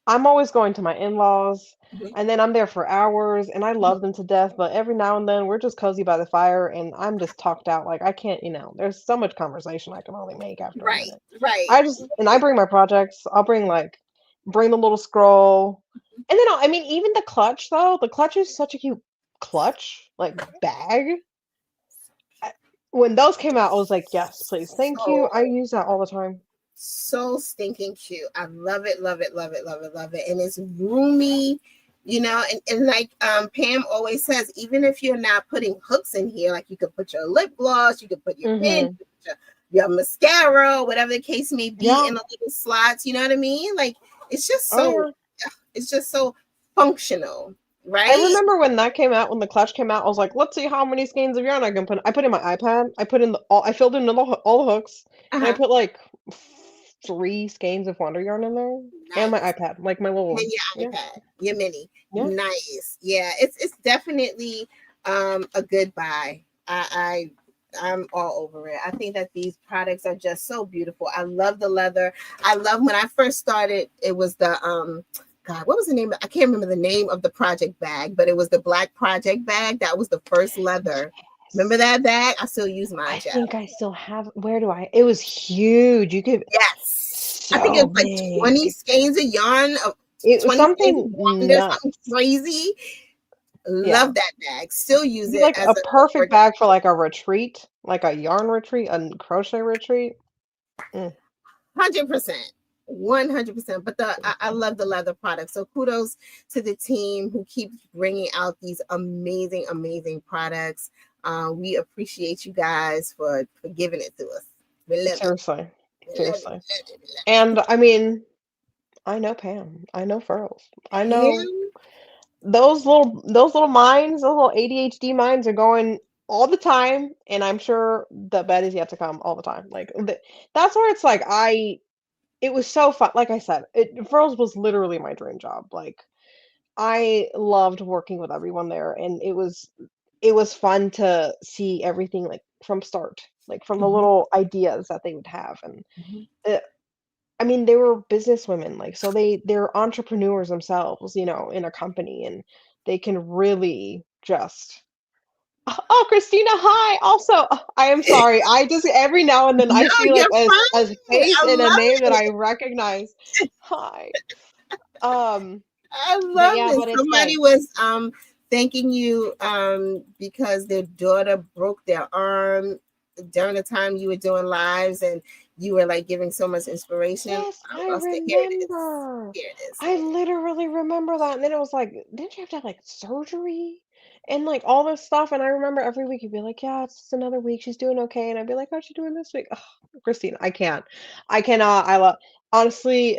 I'm always going to my in-laws, and then I'm there for hours, and I love them to death, but every now and then we're just cozy by the fire, and I'm just talked out. Like I can't, there's so much conversation I can only make after a Right, minute. right. I bring my projects. I'll bring the little scroll, and then I mean, even the clutch though. The clutch is such a cute clutch, like bag. I- When those came out, I was like, yes, please, thank you. So I use that all the time. so stinking cute. I love it, love it, love it, love it, love it. And it's roomy, and like Pam always says, even if you're not putting hooks in here, like you could put your lip gloss, you could put your pen, you Mm-hmm. could put your mascara, whatever the case may be, Yeah. in the little slots, you know what I mean? Like it's just Oh so yeah. it's just so functional, I right? remember when that came out, when the clutch came out, I was like, let's see how many skeins of yarn I can put. I put in my iPad. I filled in all the hooks, and I Uh-huh. put like 3 skeins of Wonder Yarn in there, and my Nice. iPad, like my And little, your yeah, iPad, your mini. yeah. Nice. Yeah, it's definitely a good buy. I'm all over it. I think that these products are just so beautiful. I love the leather. I love when I first started, it was the God, what was the name? I can't remember the name of the project bag, but it was the black project bag. That was the first leather. Remember Yes. that bag? I still use mine, I child. think I still have. Where do I? It was huge. You could Yes. I think it so was like 20 big. skeins of yarn, of It was 20 skeins something of wonder, something nuts. crazy. Yeah. Love that bag. Still use It'd be it like as a a perfect work. bag for like a retreat, like a yarn retreat, a crochet retreat. Mm. 100%. 100%. But I love the leather product. So kudos to the team who keeps bringing out these amazing, amazing products. We appreciate you guys for giving it to us. We love it. Seriously, We love it. seriously. We love it. We love And I mean, I know Pam. I know Furls. I it. know Pam, those little minds, those little ADHD minds are going all the time, and I'm sure the bed is yet to come all the time. Like that's where it's like it was so fun. Like I said, Furls was literally my dream job. Like I loved working with everyone there, and it was fun to see everything, like, from start, like, from the Mhm, little ideas that they would have, and, mhm. uh, I mean, they were businesswomen, like, so they're entrepreneurs themselves, in a company, and they can really just oh, Christina, hi. Also, I am sorry. I just every now and then No, I see like you're a fine. face I and a name love that it. I recognize. Hi. Um, I but love yeah, it. but it's Somebody like, was thanking you because their daughter broke their arm during the time you were doing lives, and you were like giving so much inspiration. yes, I I lost it. Here it is. remember. Here it is. I literally remember that. And then it was like, didn't you have to have like surgery and like all this stuff? And I remember every week you'd be like, yeah, it's just another week. She's doing okay. And I'd be like, how's she doing this week? Ugh, Christine, I can't. I cannot. I love honestly,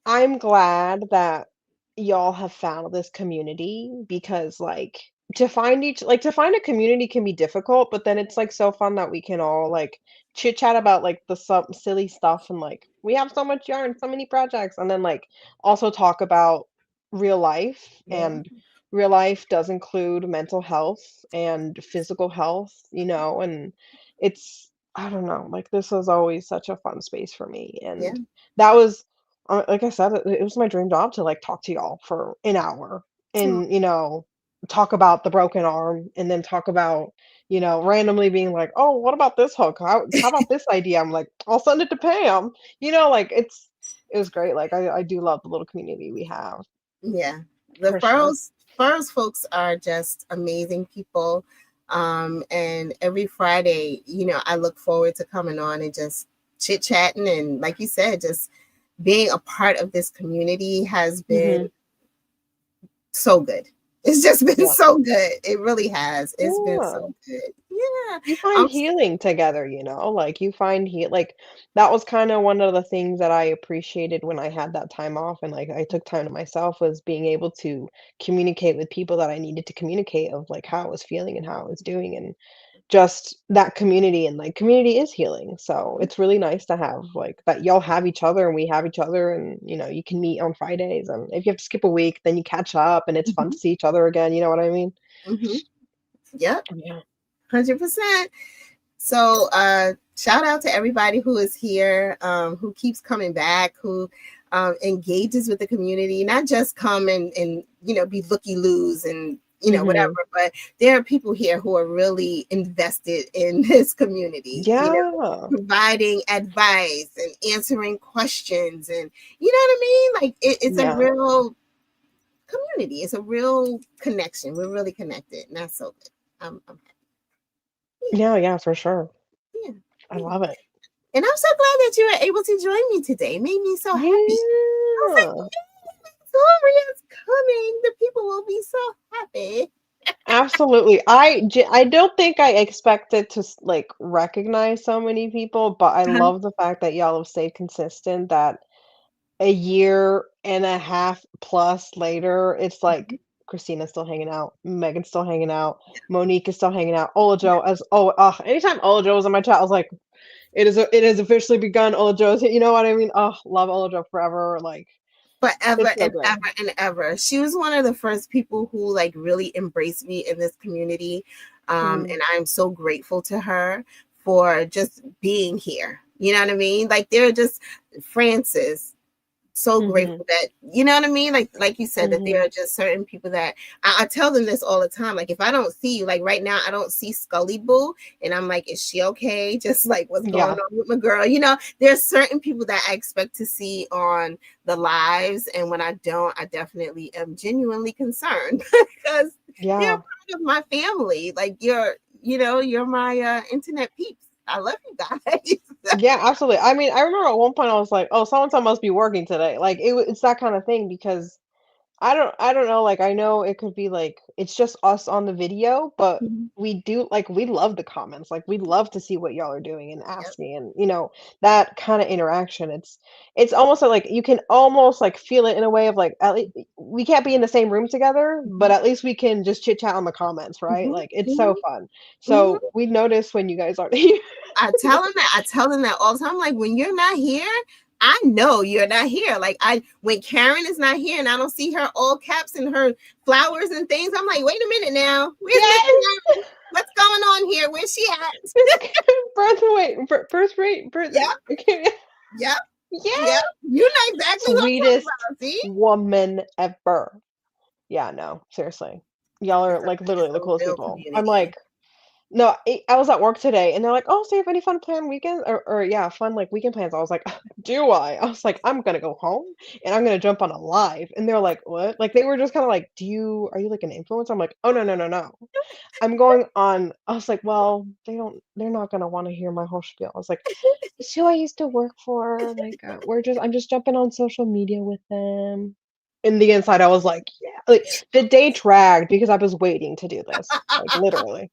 I'm glad that y'all have found this community because, like, to find a community can be difficult, but then it's, like, so fun that we can all, like, chit chat about, like, the some silly stuff and, like, we have so much yarn, so many projects, and then, like, also talk about real life, Yeah, and real life does include mental health and physical health, and it's I don't know, like, this was always such a fun space for me, yeah. and that was like I said, it was my dream job to, like, talk to y'all for an hour Oh, and, talk about the broken arm and then talk about, randomly being like, "Oh, what about this hook? How about this idea?" I'm like, "I'll send it to Pam." Like, it was great, like, I do love the little community we have, yeah. The for sure. Furls folks are just amazing people. And every Friday, I look forward to coming on and just chit chatting, and like you said, just being a part of this community has been Mhm. so good. It's just been Yeah. so good. It really has. It's been Yeah. so good. Yeah. You find Um, healing together, like, you find like, that was kinda one of the things that I appreciated when I had that time off and, like, I took time to myself was being able to communicate with people that I needed to communicate of, like, how I was feeling and how I was doing, and just that community, and, like, community is healing, so it's really nice to have, like, that y'all have each other and we have each other and, you can meet on Fridays, and if you have to skip a week, then you catch up, and it's fun mhm, to see each other again, you know what I mean? mhm. Yep. Yeah. 100%. So shout out to everybody who is here, who keeps coming back, who engages with the community, not just come and be looky loos and whatever, Mhm. but there are people here who are really invested in this community, Yeah. providing advice and answering questions, and you know what I mean? Like it's a Yeah. real community, it's a real connection. We're really connected, and that's so good. I'm happy. Yeah, yeah, for sure. Yeah, I yeah. love it. And I'm so glad that you were able to join me today. It made me so happy. I was like, Yeah. Victoria's coming. The people will be so happy. Absolutely. I don't think I expected to like recognize so many people, but I Uh-huh. love the fact that y'all have stayed consistent that a year and a half plus later, it's like Christina's still hanging out, Megan's still hanging out, Monique is still hanging out, Olajo as anytime Olajo was in my chat, I was like, it has officially begun, Olajo's, you know what I mean? Oh, love Olajo forever. Like, Forever it's so and great. ever and ever. She was one of the first people who like really embraced me in this community. Mhm. And I'm so grateful to her for just being here. You know what I mean? Like they're just Francis, so Mhm. grateful that you know what I mean. Like you said, that there Mhm. are just certain people that I tell them this all the time. Like if I don't see you, like right now, I don't see Scully Boo, and I'm like, is she okay? Just like what's going Yeah. on with my girl? There's certain people that I expect to see on the lives, and when I don't, I definitely am genuinely concerned because they're a Yeah. part of my family. Like you're my internet peeps. I love you guys. Yeah, absolutely. I mean, I remember at one point I was like, "Oh, so and so must be working today." Like, it's that kinda thing because I don't know, like, I know it could be, like, it's just us on the video, but we love the comments, like, we love to see what y'all are doing and Yep. asking and, that kinda interaction, it's almost like you can almost, like, feel it in a way of, like, at least we can't be in the same room together, but Mhm. at least we can just chit chat on the comments, right? Mhm. Like, it's so Mhm. fun. So, Mhm. we notice when you guys aren't here. I tell them that all the time. Like when you're not here, I know you're not here. Like when Karen is not here and I don't see her all caps and her flowers and things, I'm like, wait a minute now. Where's Miss Yes. Karen? What's going on here? Where's she at? This birth weight, birth rate, birth. Yep, Okay. yep, Yeah. yep. You know exactly what I'm talking Sweetest about. See? woman ever. Yeah, no, seriously. Y'all are like literally It's the a coolest real people. I'm community. like, no, I was at work today and they're like, "Oh, so you have any fun planned weekends or yeah, fun like weekend plans?" I was like, "Do I?" I was like, "I'm gonna go home and I'm gonna jump on a live." And they're like, "What?" Like they were just kind of like, are you like an influencer?" I'm like, "Oh no, no, no, no. I'm going on." I was like, "Well, they're not gonna want to hear my whole spiel." I was like, "It's who I used to work for. Like, I'm just jumping on social media with them." In the inside, I was like, "Yeah." Like the day dragged because I was waiting to do this, like literally.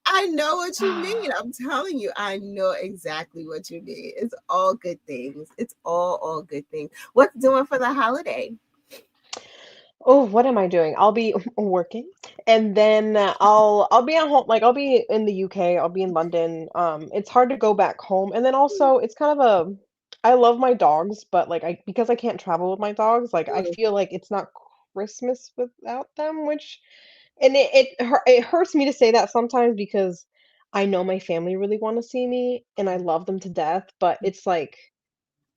I know what you mean. I'm telling you, I know exactly what you mean. It's all good things. It's all good things. What's doing for the holiday? Oh, what am I doing? I'll be working, and then I'll be at home. Like I'll be in the UK. I'll be in London. It's hard to go back home, and then also it's kind of a. I love my dogs, but like because I can't travel with my dogs, like I Mm, feel like it's not Christmas without them, which and it hurts me to say that sometimes because I know my family really want to see me and I love them to death, but it's like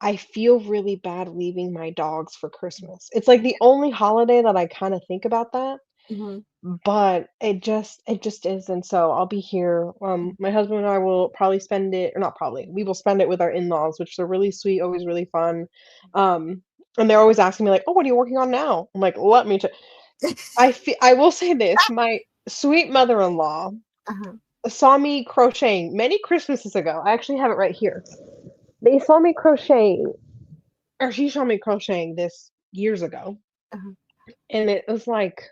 I feel really bad leaving my dogs for Christmas. It's like the only holiday that I kinda think about that, mhm. but it just isn't, so I'll be here, my husband and I will probably spend it or not probably, we will spend it with our in-laws, which are really sweet, always really fun, and they're always asking me like, "Oh, what are you working on now?" I'm like, "Let me I will say this, my sweet mother-in-law Uh-huh. saw me crocheting many Christmases ago. I actually have it right here. They saw me crocheting or she showed me crocheting this years ago, Uh-huh. and it was like,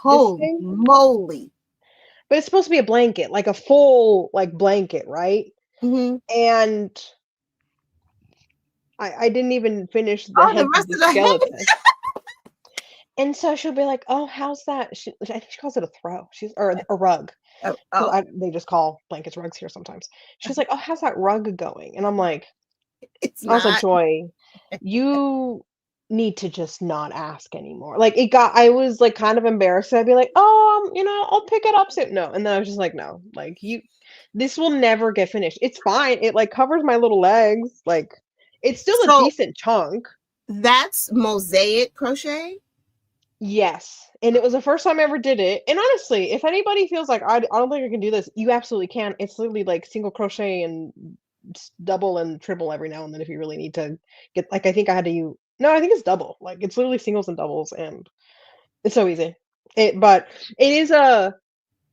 this Holy thing moly. but it's supposed to be a blanket, like a full, like, blanket, right? Mhm. And I didn't even finish the Oh, the heads of rest the of the head. skeleton. And so she'll be like, "Oh, how's that?" I think she calls it a throw. She's or a rug, Oh, 'cause oh, they just call blankets rugs here sometimes. She's like, "Oh, how's that rug going?" And I'm like it's I was like, not. "Joy, you need to just not ask anymore." Like, I was, like, kind of embarrassed. I'd be like, "Oh, I'll pick it up soon." No, and then I was just like, "No, like, this will never get finished. It's fine. It, like, covers my little legs, like, it's still a So decent chunk." that's mosaic crochet? Yes, and it was the first time I ever did it, and honestly, if anybody feels like, I don't think I can do this," you absolutely can. It's literally, like, single crochet and double and triple every now and then if you really need to get like, I think I had to you no, I think it's double, like, it's literally singles and doubles, and it's so easy. But it is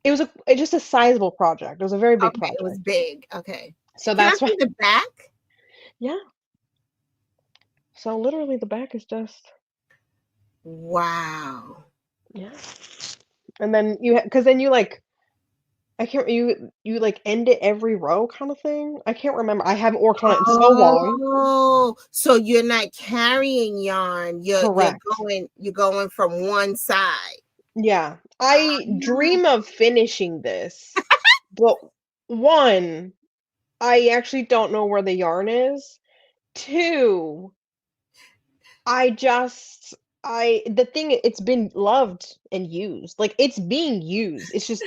it's just a sizable project. It was a very big Okay, it was project. big. Okay. So Can I that's why see the back? yeah, so literally the back is just Wow. yeah, and then because then you, like I can't you, like, end it every row kinda thing? I can't remember. I haven't worked on it in so long. Oh, so you're not carrying yarn. You're Correct. going from one side. Yeah. I dream of finishing this, but 1, I actually don't know where the yarn is. 2, I just I the thing it's been loved and used. Like, it's being used. It's just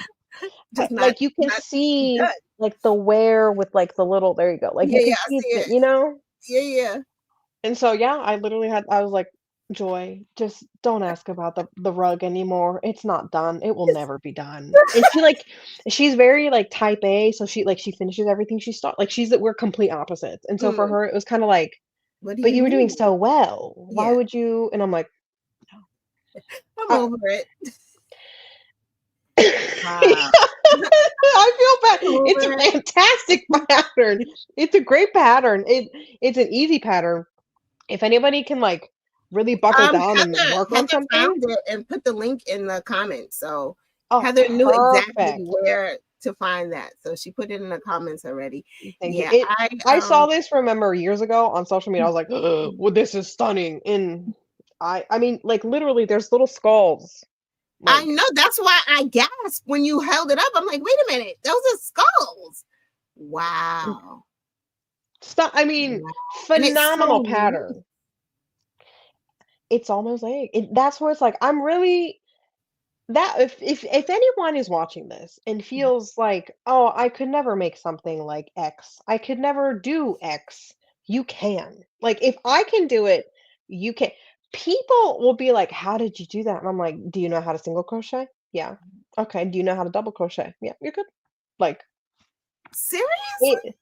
Just not like, you can not done. see, like, the wear with, like, the little there you go. Like, you Yeah, can yeah, I see see it's been it. you know? Yeah, yeah. And so, yeah, I was like, "Joy, just don't ask about the rug anymore. It's not done. It will never be done." And she's very, like, type A, so she finishes everything she start like, we're complete opposites. And so for Mm, her, it was kinda like, what do "But you you were doing mean? so well. Why Yeah, would you?" And I'm like, I'm I over it. Wow. I feel bad. I'm It's over a it. fantastic pattern. It's a great pattern. It's an easy pattern. If anybody can, like, really buckle down and work on Heather something found it and put the link in the comments. So oh, Heather knew exactly perfect. where to find that. So she put it in the comments already. Thank you. Yeah, I saw this, remember, years ago on social media. I was like, "Well, this is stunning." And I mean, like, literally, there's little skulls. I Like, know that's why I gasped when you held it up. I'm like, wait a minute, those are skulls. Wow. Stop. I mean, Wow. And it's phenomenal so neat. pattern. It's almost like that's where it's like I'm really that if anyone is watching this and feels like, "Oh, I could never make something like X. I could never do X." You can. Like if I can do it, you can. People will be like, "How did you do that?" And I'm like, "Do you know how to single crochet?" Yeah. Okay. Do you know how to double crochet? Yeah, you're good. Like Seriously? it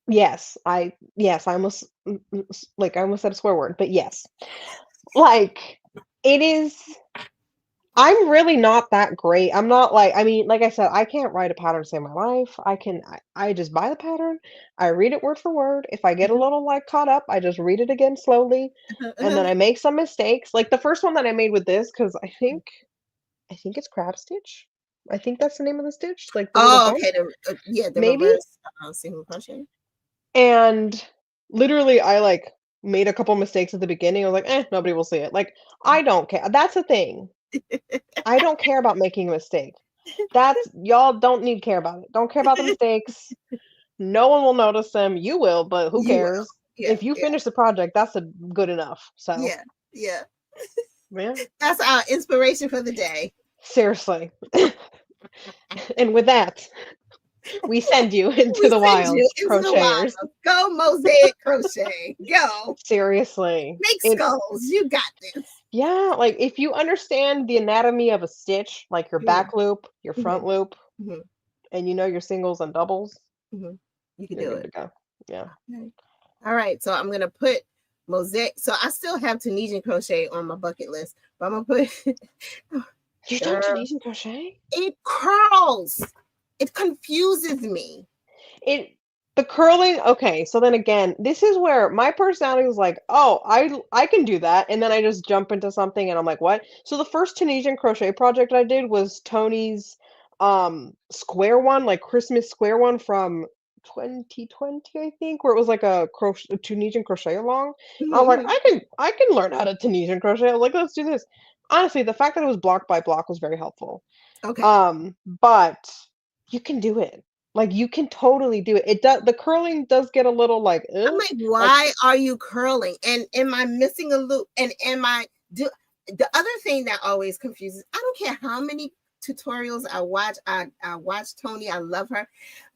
yes, I almost like I almost said a swear word, but yes. Like it is I'm really not that great. I'm not like I mean, like I said, I can't write a pattern to save my life. I just buy the pattern, I read it word for word. If I get a Uh-huh, little like caught up, I just read it again slowly, uh-huh, and uh-huh. then I make some mistakes. Like the first one that I made with this, because I think it's crab stitch. I think that's the name of the stitch, like the little Oh, bump, okay. Yeah, the maybe. reverse single crochet. And literally, I like made a couple mistakes at the beginning. I was like, nobody will see it. Like, I don't care. That's the thing. I don't care about making a mistake. That's y'all don't need to care about it. Don't care about the mistakes. No one will notice them. You will, but who You will. cares? Yeah, If you yeah, finish the project, that's good enough. So, yeah, yeah. yeah, That's our inspiration for the day. seriously. And with that, we send you into We the send you wilds, into the crocheters. wild. Go mosaic crochet. Go. Seriously. Make It's skulls. You got this. yeah, like if you understand the anatomy of a stitch, like your Mhm, back loop, your front mhm, loop, mhm, and you know your singles and doubles, mhm. You can you're do good it. to go. Yeah. Okay. All right. So I'm gonna put mosaic. So I still have Tunisian crochet on my bucket list, but I'm gonna put You've done girl, Tunisian crochet? it curls. It confuses me. It the curling, okay, so then again, this is where my personality was like, "Oh, I can do that," and then I just jump into something and I'm like, "What?" So the first Tunisian crochet project I did was Tony's square one, like Christmas square one from 2020, I think, where it was like a Tunisian crochet along. And I was like, Mhm, I can learn how to Tunisian crochet. I was like, let's do this. Honestly, the fact that it was block by block was very helpful. okay. But you can do it. Like, you can totally do it. It does the curling does get a little I'm like, like, why are you curling? And am I missing a loop? And am I do the other thing that always confuses, I don't care how many tutorials I watch. I watch Tony, I love her.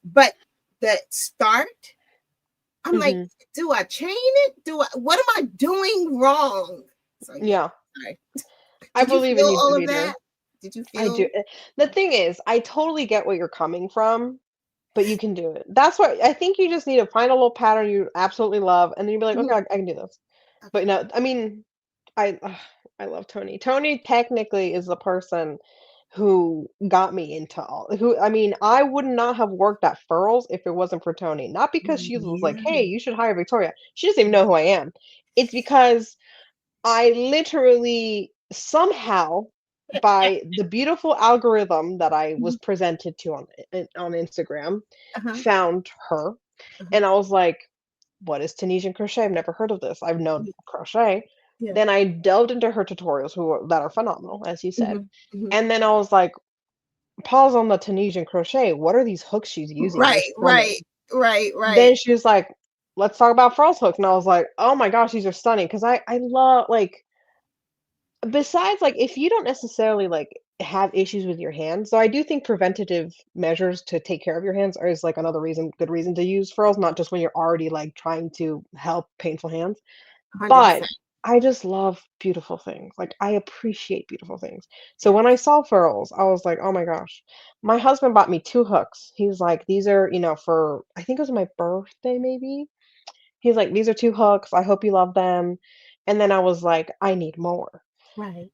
But the start, I'm like, mhm, do I chain it? Do I what am I doing wrong? So yeah, yeah. sorry. I Did you believe in feel you, all of Deveter. that? Did you I do. feel The thing is, I totally get where you're coming from, but you can do it. That's why I think you just need to find a little pattern you absolutely love, and then you'll be like, mhm, "Okay, I can do this." But okay. no, I mean, I love Tony. Tony technically is the person who got me into all who I mean, I would not have worked at Furls if it wasn't for Tony. Not because she was like, "Hey, Yeah. you should hire Victoria." She doesn't even know who I am. It's because I literally somehow by the beautiful algorithm that I was Mhm. presented to on Instagram, Uh-huh. found her, Uh-huh. and I was like, "What is Tunisian crochet? I've never heard of this. I've known Yeah. crochet." Yeah. Then I delved into her tutorials that are phenomenal, as you said. Mhm, mhm. And then I was like, pause on the Tunisian crochet. What are these hooks she's using? They're Right, right, stunning. right, right. Then she was like, let's talk about frost hooks. And I was like, oh my gosh, these are stunning. Cause I love like besides like if you don't necessarily like have issues with your hands, so I do think preventative measures to take care of your hands is like another good reason to use furls, not just when you're already like trying to help painful hands. But 100%. I just love beautiful things. Like, I appreciate beautiful things. So when I saw furls, I was like, "Oh my gosh." My husband bought me 2 hooks. He's like, "These are, for" I think it was my birthday maybe? He's like, "These are 2 hooks. I hope you love them." And then I was like, "I need more." Right.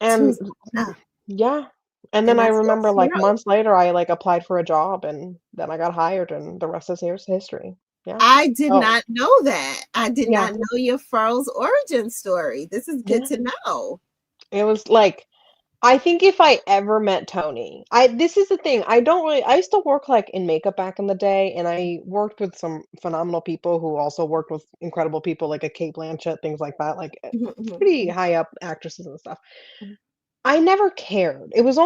And Two's enough. yeah. And then And I that's remember, your like, hero. months later, I, like, applied for a job, and then I got hired, and the rest is here's history. Yeah. I did Oh, not know that. I did yeah. not know your Furl's origin story. This is good Yeah. to know. It was like I think if I ever met Tony, I this is the thing, I used to work, like, in makeup back in the day, and I worked with some phenomenal people who also worked with incredible people, like a Kate Blanchett, things like that, like, Mhm, mhm, pretty mhm, high up actresses and stuff. mhm. I never cared. It was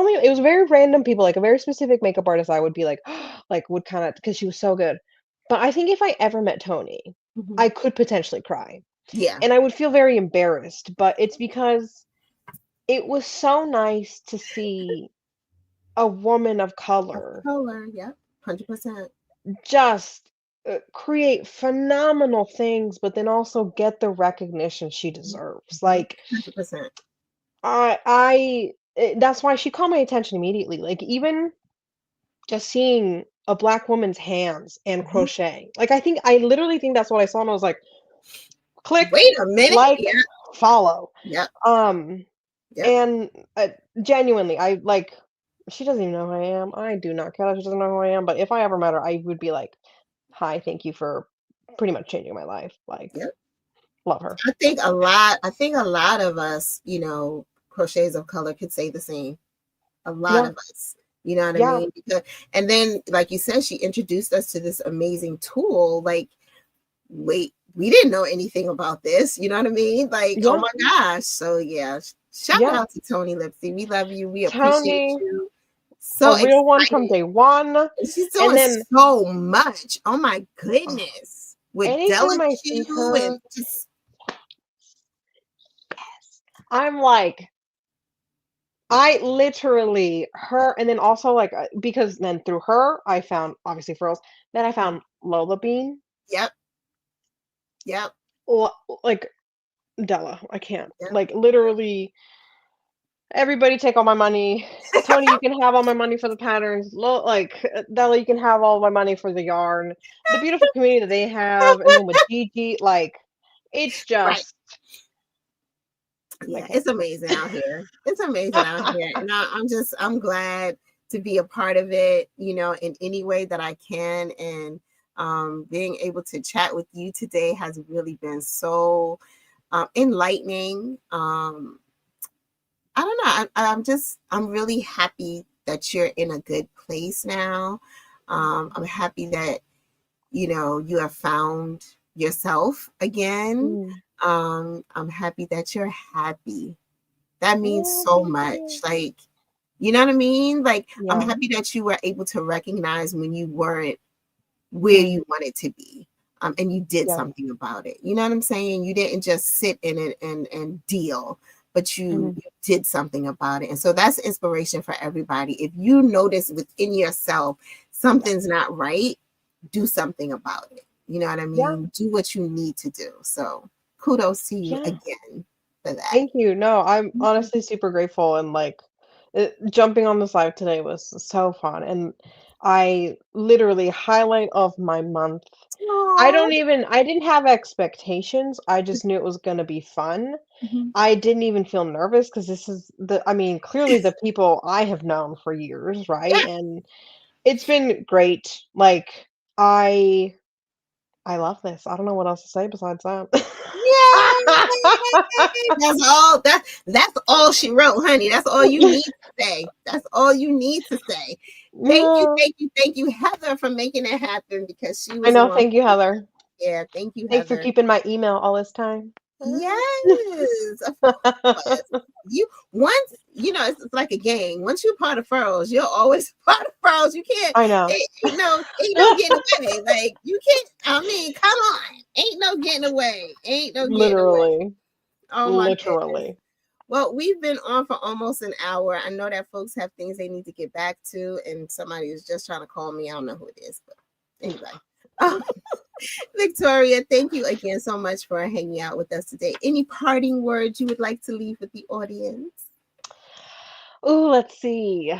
very random people, like, a very specific makeup artist I would be like like, would kinda because she was so good. But I think if I ever met Tony, Mhm. I could potentially cry, Yeah. and I would feel very embarrassed, but it's because it was so nice to see a woman of Of color color. Yep. 100%. just, create phenomenal things, but then also get the recognition she deserves. Mhm. Like, 100%. that's why she caught my attention immediately. Like, even just seeing a black woman's hands and Mhm. crochet. Like, I literally think that's what I saw, and I was like, click, Wait a minute. like, Yeah. follow. Yep. Um, Yep. and, genuinely, she doesn't even know who I am. I do not care that she doesn't know who I am, but if I ever met her, I would be like, "Hi, thank you for pretty much changing my life." Like, Yep. love her. I think a lot of us, crochets of color could say the same. A lot Yeah, of us. You know what I yeah, mean? Because, and then, like you said, she introduced us to this amazing tool. Like, wait, we didn't know anything about this. You know what I mean? Like, oh yeah, my gosh. So yeah, shout yeah. out to Tony Lipsy. We love you. We appreciate Tony, you. a So real one from excited. day one, And she's and doing then, so much. Oh my ugh, goodness. With anytime I see Delicue and her, just yes, I'm like, I literally her and then also, like, because then through her, I found, obviously, Furls, then I found Lola Bean, yep, yep, l like, Della, I can't. yep. Like, literally, everybody take all my money. Tony, you can have all my money for the patterns. Della, you can have all my money for the yarn. The beautiful community that they have, and then with Gigi, like, it's Right. just I Yeah, can't. it's amazing out here. It's amazing out here. And I'm glad to be a part of it, in any way that I can. And being able to chat with you today has really been so enlightening. I don't know. I'm really happy that you're in a good place now. I'm happy that, you have found yourself again. Mm. I'm happy that you're happy. That means Oh, so thank much. you. Like, you know what I mean? Like, I'm Yeah. happy that you were able to recognize when you weren't where Mm. you wanted to be. And you did Yeah. something about it. You know what I'm saying? You didn't just sit in it and deal, but you, Mhm. you did something about it. And so that's inspiration for everybody. If you notice within yourself something's not right, do something about it. You know what I Yeah. mean? Do what you need to do. So kudos to you Yeah. again for that. Thank you. No, I'm Mhm. honestly super grateful, and like, jumping on this live today was so fun, and I literally highlight of my month. Aw. I didn't have expectations. I just knew it was gonna be fun. Mhm. I didn't even feel nervous because this is I mean, clearly the people I have known for years, right? Yeah. And it's been great. Like, I I love this. I don't know what else to say besides that. Yay! That's all she wrote, honey. That's all you need to say. That's all you need to say. Thank you, No. thank you, thank you, Heather, for making it happen because she I was know, along thank you, for the Heather. ride. Yeah, thank you, Thanks for Heather. keeping my email all this time. Yes, of course. You once, it's like a game. Once you're part of Furls, you're always part of Furls. You can't, I know. ain't no getting away. Like you can't. I mean, come on, ain't no getting away. Ain't no getting away. Literally, Oh my goodness. literally. Well, we've been on for almost an hour. I know that folks have things they need to get back to, and somebody is just trying to call me. I don't know who it is, but anyway. Victoria, thank you again so much for hanging out with us today. Any parting words you would like to leave with the audience? Ooh, let's see.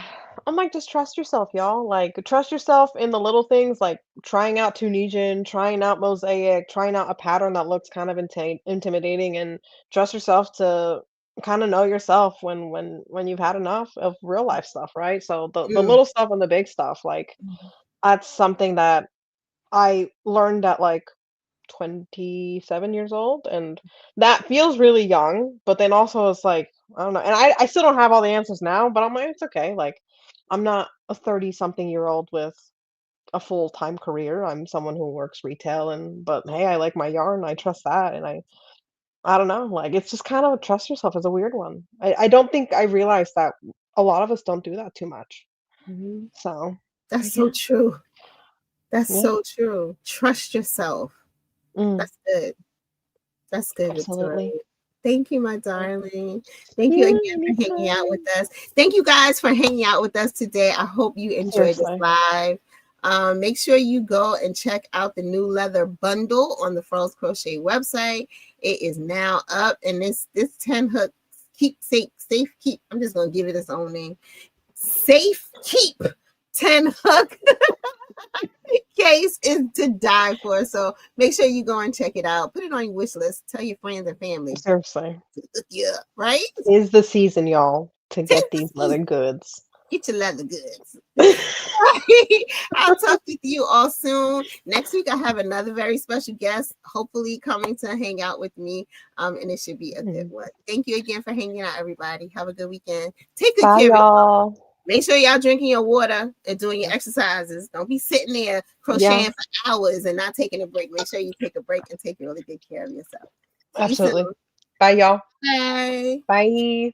I'm like, just trust yourself, y'all. Like, trust yourself in the little things, like trying out Tunisian, trying out mosaic, trying out a pattern that looks kind of intimidating, and trust yourself to kind of know yourself when you've had enough of real life stuff, right? So the Mm, little stuff and the big stuff, like, that's something that I learned at like 27 years old, and that feels really young, but then also it's like, I don't know, and I still don't have all the answers now, but I'm like, "It's okay," like, I'm not a 30-something-year-old with a full-time career. I'm someone who works retail, but hey, I like my yarn, I trust that, and I don't know, like, it's just kind of trust yourself is a weird one. I don't think I realized that a lot of us don't do that too much. mhm. So, That's but so yeah. true. That's Yeah. so true. Trust yourself. Mm, That's good. That's good, Victoria. absolutely. Thank you, my Thank darling. Thank you you. again for hanging out with Anytime. us. Thank you guys for hanging out with us today. I hope you enjoyed this Seriously. live. Make sure you go and check out the new leather bundle on the Furls Crochet website. It is now up, and this 10 hook keep safe keep. I'm just gonna give it its own name. Safe keep 10 hook case is to die for. So make sure you go and check it out. Put it on your wish list. Tell your friends and family Seriously. to look you up, right? Is the season, y'all, to Tis get the these leather season. goods. Get your leather goods. I'll talk with you all soon. Next week, I have another very special guest, hopefully coming to hang out with me. And it should be a good Mm. one. Thank you again for hanging out, everybody. Have a good weekend. Take good Bye, care of yourself. y'all. Make sure y'all drinking your water and doing your exercises. Don't be sitting there Yeah, crocheting for hours and not taking a break. Make sure you take a break and take really good care of yourself. See you soon. absolutely. Bye, y'all. Bye. Bye.